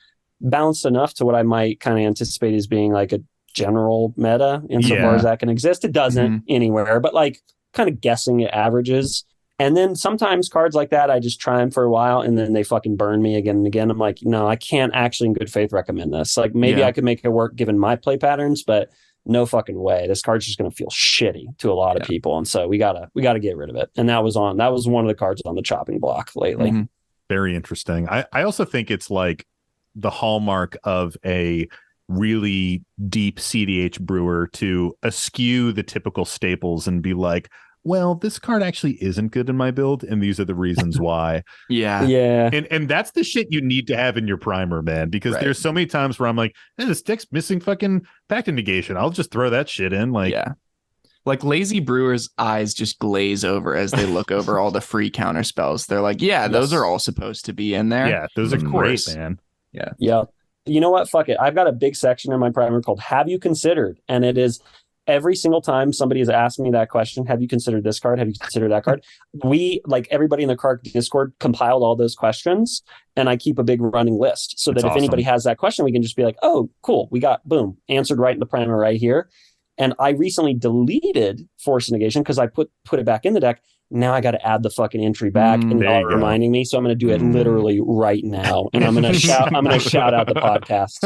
balanced enough to what I might kind of anticipate as being like a general meta insofar Yeah. as that can exist. It doesn't anywhere, but like kind of guessing at averages. And then sometimes cards like that, I just try them for a while and then they fucking burn me again and again. I'm like, no, I can't actually in good faith recommend this. Like maybe Yeah. I could make it work given my play patterns, but no fucking way. This card's just going to feel shitty to a lot of people. And so we gotta get rid of it. And that was one of the cards on the chopping block lately. Mhm. Very interesting. I also think it's like the hallmark of a really deep cEDH brewer to eschew the typical staples and be like, well, this card actually isn't good in my build, and these are the reasons why. Yeah. Yeah. And that's the shit you need to have in your primer, man, because Right. there's so many times where I'm like, hey, this deck's missing fucking Pact of Negation. I'll just throw that shit in. Like, Yeah. Like lazy brewers' eyes just glaze over as they look over all the free counter spells. They're like, yeah, those Yes. are all supposed to be in there. yeah, those are Of great, course. man. Yeah. You know what? Fuck it. I've got a big section in my primer called Have You Considered? And it is every single time somebody has asked me that question, have you considered this card? Have you considered that card? We, like everybody in the Krark Discord, compiled all those questions and I keep a big running list so That's that if anybody awesome. has that question, we can just be like, oh, cool. We got, boom, answered right in the primer right here. And I recently deleted Force Negation because I put it back in the deck. Now I got to add the fucking entry back, and there y'all you are go. reminding me. So I'm going to do it literally right now, and I'm going to shout out the podcast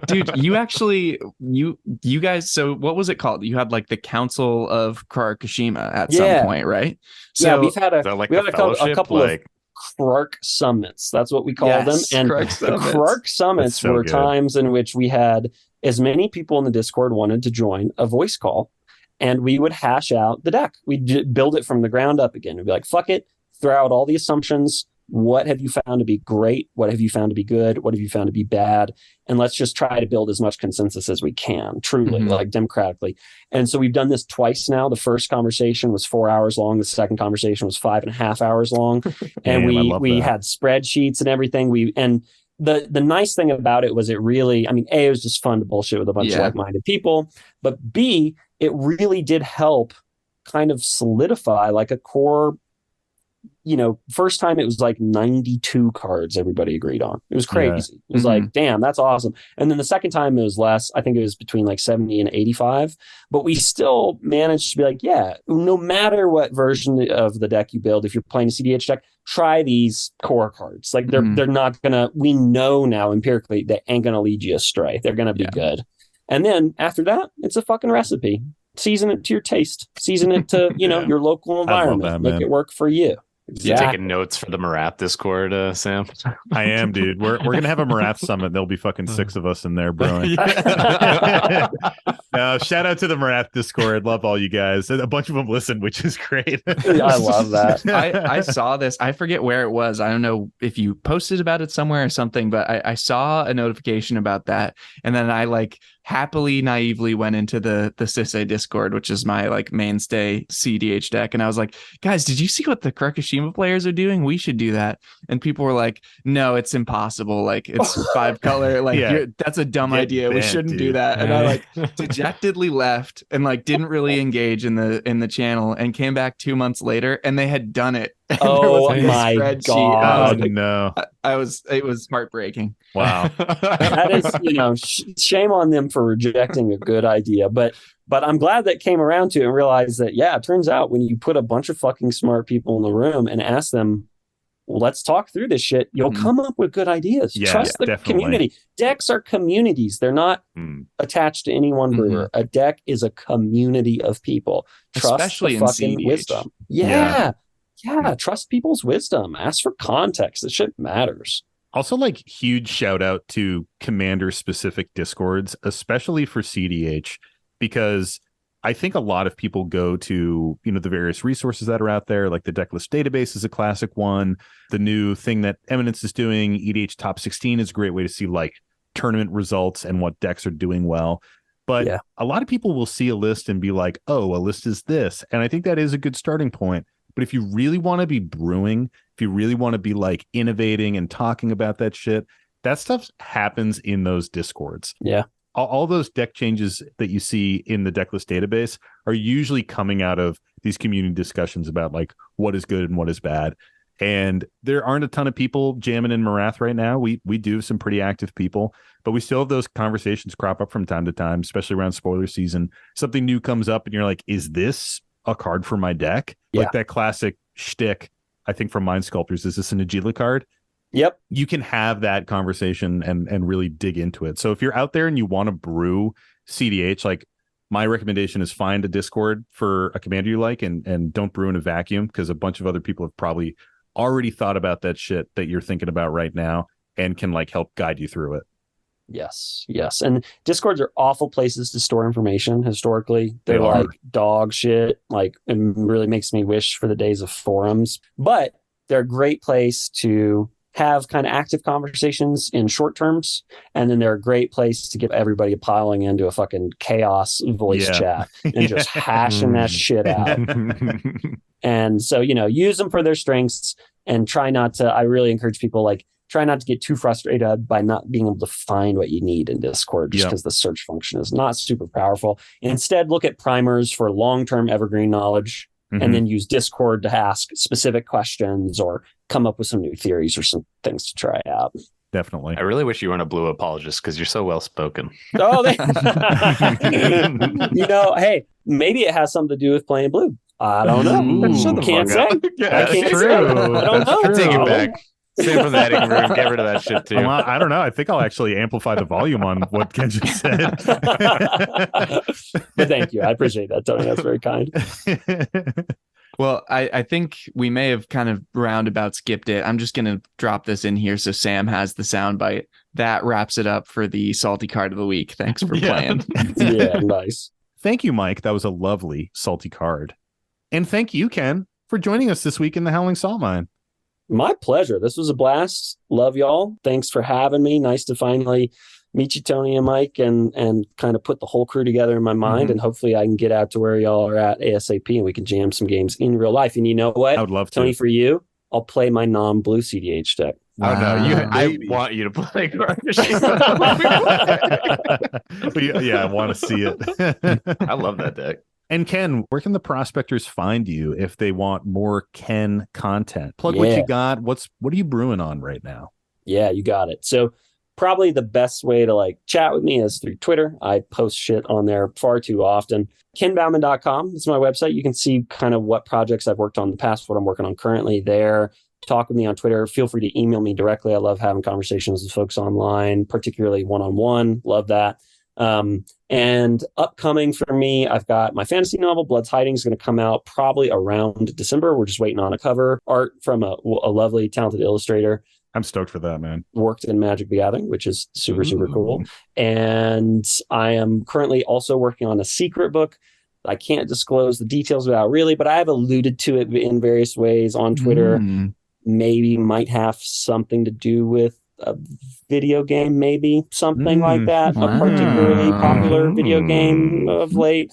too. Dude, you actually you guys, so what was it called? You had like the Council of Krark Sakashima at Yeah. some point, right? Yeah, So we've had a Is that like we the had a fellowship? couple Like, of Krark summits. That's what we call Yes, them. And Krark the summits. Krark summits so were good. times in which we had as many people in the Discord wanted to join a voice call, and we would hash out the deck. We'd build it from the ground up again. We'd be like, fuck it, throw out all the assumptions. What have you found to be great? What have you found to be good? What have you found to be bad? And let's just try to build as much consensus as we can, truly, Mhm. like democratically. And so we've done this twice now. The first conversation was 4 hours long. The second conversation was 5.5 hours long. And Damn, I love we that. had spreadsheets and everything. The nice thing about it was it really, I mean, A, it was just fun to bullshit with a bunch of Yeah. like-minded people. But B, it really did help kind of solidify like a core first time it was like 92 cards everybody agreed on. It was crazy. It was like, damn, that's awesome. And then the second time it was less. I think it was between like 70 and 85. But we still managed to be like, yeah, no matter what version of the deck you build, if you're playing a cEDH deck, try these core cards. Like they're not gonna, we know now empirically they ain't gonna lead you astray. They're gonna be good. And then after that, it's a fucking recipe. Season it to your taste. Season it to, your local environment. Make it work for you. You taking notes for the Marath Discord, Sam? I am, dude. We're gonna have a Marath summit. There'll be fucking 6 of us in there brewing. Shout out to the Marath Discord. Love all you guys. A bunch of them listen, which is great. I love that. I saw this. I forget where it was. I don't know if you posted about it somewhere or something, but I saw a notification about that, and then I happily naively went into the Sisse Discord, which is my mainstay cEDH deck, and I was like, guys, did you see what the Krark players are doing? We should do that. And people were like, no, it's impossible. It's 5 color. That's a dumb idea. We shouldn't do that. And I dejectedly left and didn't really engage in the channel, and came back 2 months later and they had done it. Oh my God. No. It was heartbreaking. Wow. That is, shame on them for rejecting a good idea. But I'm glad that came around to it and realized that, it turns out when you put a bunch of fucking smart people in the room and ask them, well, let's talk through this shit, you'll come up with good ideas. Trust the community. Decks are communities. They're not attached to any one brewer. A deck is a community of people. Trust especially the fucking wisdom. Yeah, trust people's wisdom. Ask for context. This shit matters. Also, huge shout out to commander specific discords, especially for cEDH, because I think a lot of people go to, the various resources that are out there, like the decklist database is a classic one. The new thing that Eminence is doing, EDH Top 16, is a great way to see tournament results and what decks are doing well. But a lot of people will see a list and be like, oh, a list is this. And I think that is a good starting point. But if you really want to be brewing, if you really want to be innovating and talking about that shit, that stuff happens in those discords. Yeah. All those deck changes that you see in the decklist database are usually coming out of these community discussions about what is good and what is bad. And there aren't a ton of people jamming in Marath right now. We do have some pretty active people, but we still have those conversations crop up from time to time, especially around spoiler season. Something new comes up and you're like, is this a card for my deck? Like that classic shtick, I think, from Mind Sculptors, is this an Agila card? Yep. You can have that conversation and really dig into it. So if you're out there and you want to brew cEDH, my recommendation is find a Discord for a commander you like, and don't brew in a vacuum, because a bunch of other people have probably already thought about that shit that you're thinking about right now and can help guide you through it. Yes. And Discords are awful places to store information. Historically, they're dog shit. It really makes me wish for the days of forums, but they're a great place to have kind of active conversations in short terms. And then they're a great place to get everybody piling into a fucking chaos voice chat and just hashing that shit out. And so, use them for their strengths, and try not to, I really encourage people, try not to get too frustrated by not being able to find what you need in Discord, just because the search function is not super powerful. Instead, look at primers for long-term evergreen knowledge, and then use Discord to ask specific questions or come up with some new theories or some things to try out. Definitely. I really wish you weren't a blue apologist, because you're so well spoken. Oh, hey, maybe it has something to do with playing blue. I don't know. Can't say. That's true. I don't know. Take it back. Sam from the editing room, get rid of that shit too. I don't know. I think I'll actually amplify the volume on what Ken just said. But thank you. I appreciate that, Tony. That's very kind. Well, I think we may have kind of roundabout skipped it. I'm just going to drop this in here so Sam has the soundbite. That wraps it up for the salty card of the week. Thanks for playing. Yeah, nice. Thank you, Mike. That was a lovely salty card. And thank you, Ken, for joining us this week in the Howling Salt Mine. My pleasure. This was a blast. Love y'all. Thanks for having me. Nice to finally meet you, Tony and Mike, and kind of put the whole crew together in my mind. And hopefully I can get out to where y'all are at ASAP and we can jam some games in real life. And you know what? I would love to. Tony, for you, I'll play my non-blue cEDH deck. Oh, no. I want you to play Krark Sakashima. Yeah, I want to see it. I love that deck. And Ken, where can the prospectors find you if they want more Ken content? Plug what you got. What are you brewing on right now? Yeah, you got it. So probably the best way to like chat with me is through Twitter. I post shit on there far too often. KenBaumann.com is my website. You can see kind of what projects I've worked on in the past, what I'm working on currently there. Talk with me on Twitter. Feel free to email me directly. I love having conversations with folks online, particularly one-on-one. Love that. And upcoming for me, I've got my fantasy novel, Blood's Hiding, is going to come out probably around December. We're just waiting on a cover art from a lovely, talented illustrator. I'm stoked for that, man. Worked in Magic the Gathering, which is super, super cool. And I am currently also working on a secret book. I can't disclose the details about really, but I have alluded to it in various ways on Twitter. Maybe might have something to do with a video game, maybe something like that. A particularly popular video game of late.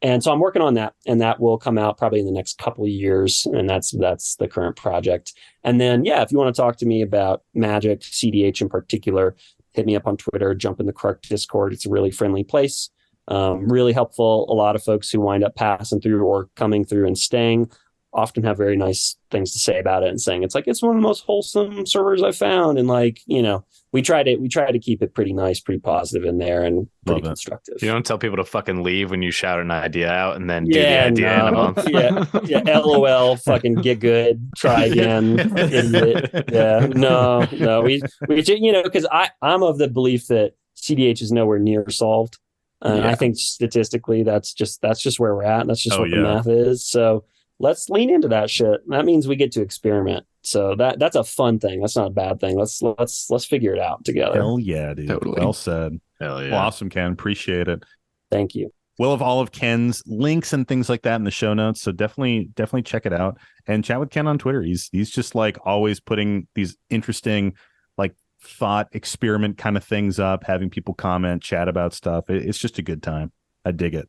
And so I'm working on that, and that will come out probably in the next couple of years. And that's the current project. And then, yeah, if you want to talk to me about Magic, cEDH in particular, hit me up on Twitter, jump in the Krark Discord. It's a really friendly place. Really helpful. A lot of folks who wind up passing through or coming through and staying often have very nice things to say about it and saying it's like it's one of the most wholesome servers I've found. And like, you know, we try to keep it pretty nice, pretty positive in there and pretty constructive. You don't tell people to fucking leave when you shout an idea out and then do the idea in a month. Yeah. LOL, fucking get good, try again, idiot. Yeah. No. We you know, because I'm of the belief that cEDH is nowhere near solved. I think statistically that's just where we're at. And that's just what the math is. So let's lean into that shit. That means we get to experiment. So that's a fun thing. That's not a bad thing. Let's figure it out together. Hell yeah, dude. Totally. Well said. Hell yeah. Well, awesome, Ken. Appreciate it. Thank you. We'll have all of Ken's links and things like that in the show notes. So definitely check it out and chat with Ken on Twitter. He's just like always putting these interesting like thought experiment kind of things up, having people comment, chat about stuff. It's just a good time. I dig it.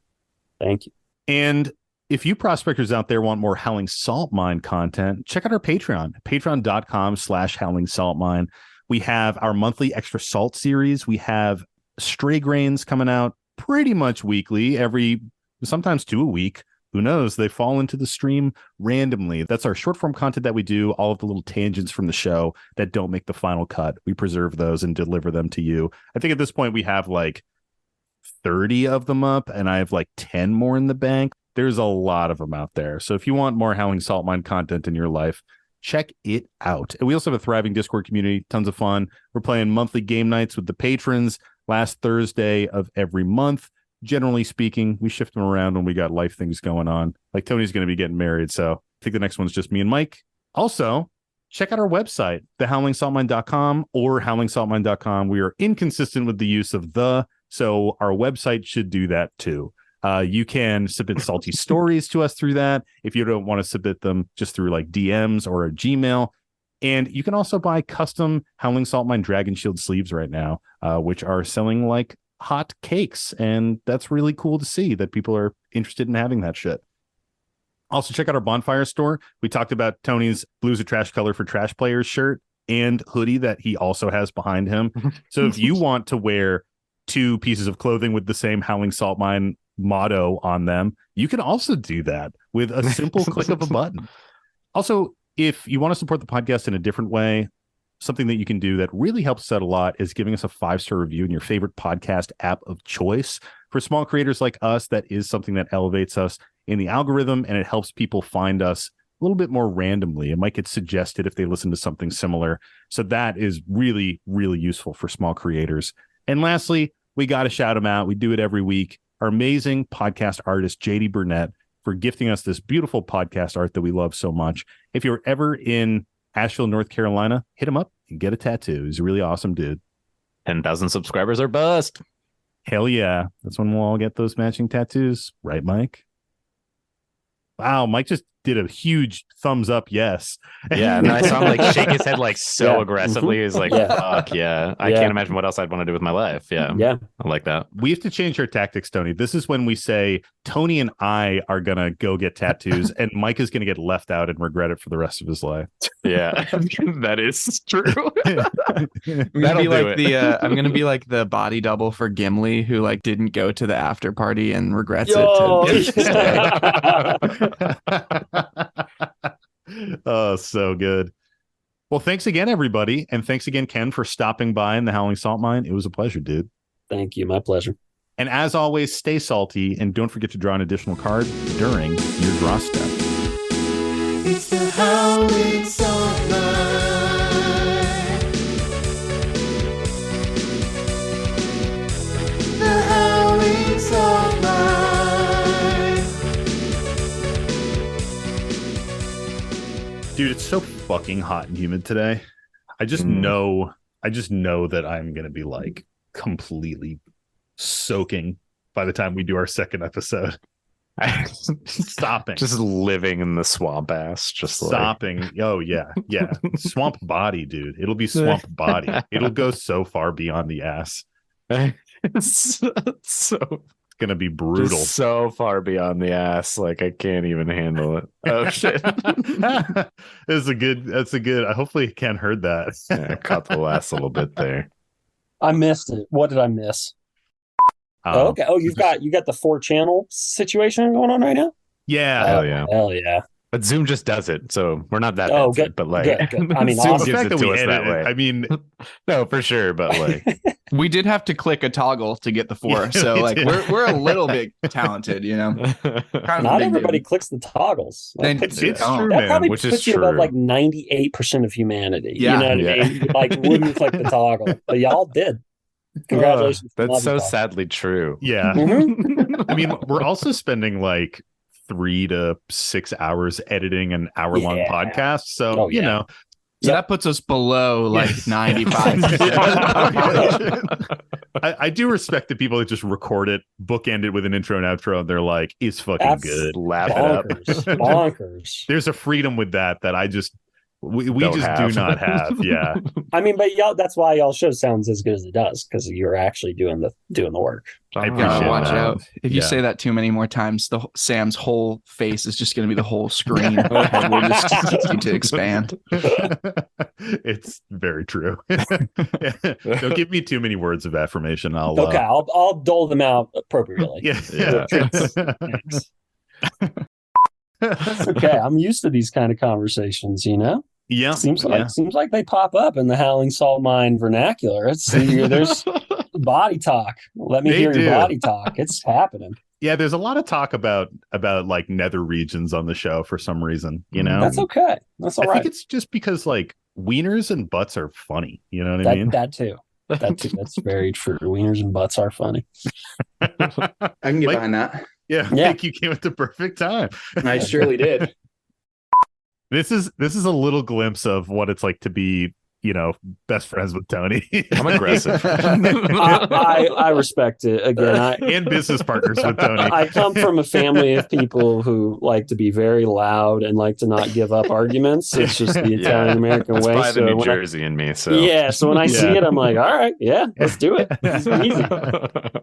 Thank you. And if you prospectors out there want more Howling Salt Mine content, check out our Patreon, patreon.com/Howling Salt Mine. We have our monthly Extra Salt series. We have Stray Grains coming out pretty much weekly, sometimes 2 a week. Who knows? They fall into the stream randomly. That's our short form content that we do, all of the little tangents from the show that don't make the final cut. We preserve those and deliver them to you. I think at this point we have like 30 of them up, and I have like 10 more in the bank. There's a lot of them out there. So if you want more Howling Salt Mine content in your life, check it out. And we also have a thriving Discord community, tons of fun. We're playing monthly game nights with the patrons last Thursday of every month. Generally speaking, we shift them around when we got life things going on. Like Tony's going to be getting married, so I think the next one's just me and Mike. Also, check out our website, thehowlingsaltmine.com or howlingsaltmine.com. We are inconsistent with the use of so our website should do that too. You can submit salty stories to us through that if you don't want to submit them just through like DMs or a Gmail. And you can also buy custom Howling Salt Mine Dragon Shield sleeves right now, which are selling like hot cakes. And that's really cool to see that people are interested in having that shit. Also, check out our Bonfire store. We talked about Tony's Blues a Trash Color for Trash Players shirt and hoodie that he also has behind him. So if you want to wear 2 pieces of clothing with the same Howling Salt Mine motto on them, you can also do that with a simple click of a button. Also, if you want to support the podcast in a different way, something that you can do that really helps us out a lot is giving us a 5-star review in your favorite podcast app of choice. For small creators like us, that is something that elevates us in the algorithm, and it helps people find us a little bit more randomly. It might get suggested if they listen to something similar. So that is really, really useful for small creators. And lastly, we got to shout them out. We do it every week. Our amazing podcast artist, JD Burnett, for gifting us this beautiful podcast art that we love so much. If you're ever in Asheville, North Carolina, hit him up and get a tattoo. He's a really awesome dude. 10,000 subscribers are bust. Hell yeah. That's when we'll all get those matching tattoos. Right, Mike? Wow, Mike just did a huge thumbs up yes. Yeah, and I saw him like shake his head like so aggressively. He's like, fuck yeah. I can't imagine what else I'd want to do with my life. Yeah. I like that. We have to change our tactics, Tony. This is when we say Tony and I are going to go get tattoos and Mike is going to get left out and regret it for the rest of his life. Yeah, that is true. I'm gonna be like the body double for Gimli, who like didn't go to the after party and regrets Yo! it to stay. Oh, so good. Well, thanks again, everybody. And thanks again, Ken, for stopping by in the Howling Salt Mine. It was a pleasure, dude. Thank you. My pleasure. And as always, stay salty and don't forget to draw an additional card during your draw step. It's the Howling Salt Mine. The Howling Salt Mine. Dude, it's so fucking hot and humid today. I just know that I'm gonna be like completely soaking by the time we do our second episode. Stopping. Just living in the swamp ass. Just stopping. Like... Oh yeah. Swamp body, dude. It'll be swamp body. It'll go so far beyond the ass. It's gonna be brutal. Just so far beyond the ass. Like I can't even handle it. Oh shit. That's a good. Hopefully Ken heard that. Yeah, I caught the last little bit there. I missed it. What did I miss? Okay. Oh, you got the 4-channel situation going on right now? Yeah. Hell yeah. But Zoom just does it, so we're not that bad, good, but like good. I mean, Zoom awesome. gives it to us that way. I mean, no, for sure, but like we did have to click a toggle to get the 4, Yeah, so like did. we're a little bit talented, you know. Kind of Not everybody clicks the toggles. Then It's don't. true, That man. probably which is puts you above true. like 98% of humanity. Yeah. You know what I mean? Like wouldn't click the toggle, but y'all did. Congratulations! That's Love so you, sadly true. Yeah. Mhm. I mean, we're also spending like 3 to 6 hours editing an hour-long Yeah. podcast. So, Oh, you yeah. know. So that puts us below like 95. I do respect the people that just record it, bookend it with an intro and outro, and they're like, it's fucking That's good. Laugh it up. Bonkers. There's a freedom with that I just we Don't just have. do not have. Yeah. I mean, but y'all, that's why y'all show sounds as good as it does, because you're actually doing the work. I appreciate Yeah, watch that. out. If you Yeah. say that too many more times, Sam's whole face is just going to be the whole screen. And we'll just continue to expand. It's very true. Don't give me too many words of affirmation. Okay, I'll dole them out appropriately. Yeah. Thanks. Okay, I'm used to these kind of conversations, you know? Yeah. Seems like they pop up in the Howling Salt Mine vernacular. There's body talk. Let me They hear do. your body talk. It's happening. Yeah, there's a lot of talk about like nether regions on the show for some reason, you know? That's okay. That's all I right. think it's just because like wieners and butts are funny. You know what I mean? That too. That's very true. Wieners and butts are funny. I can get Mike- behind that. Yeah, Yeah. Mike, you came at the perfect time. I surely did. This is a little glimpse of what it's like to be, you know, best friends with Tony. I'm aggressive. I respect it. Again, and business partners with Tony. I come from a family of people who like to be very loud and like to not give up arguments. It's just the Italian American That's way. probably the So New when Jersey in me. So so when I see Yeah. it, I'm like, all right, yeah, let's do it. It's easy.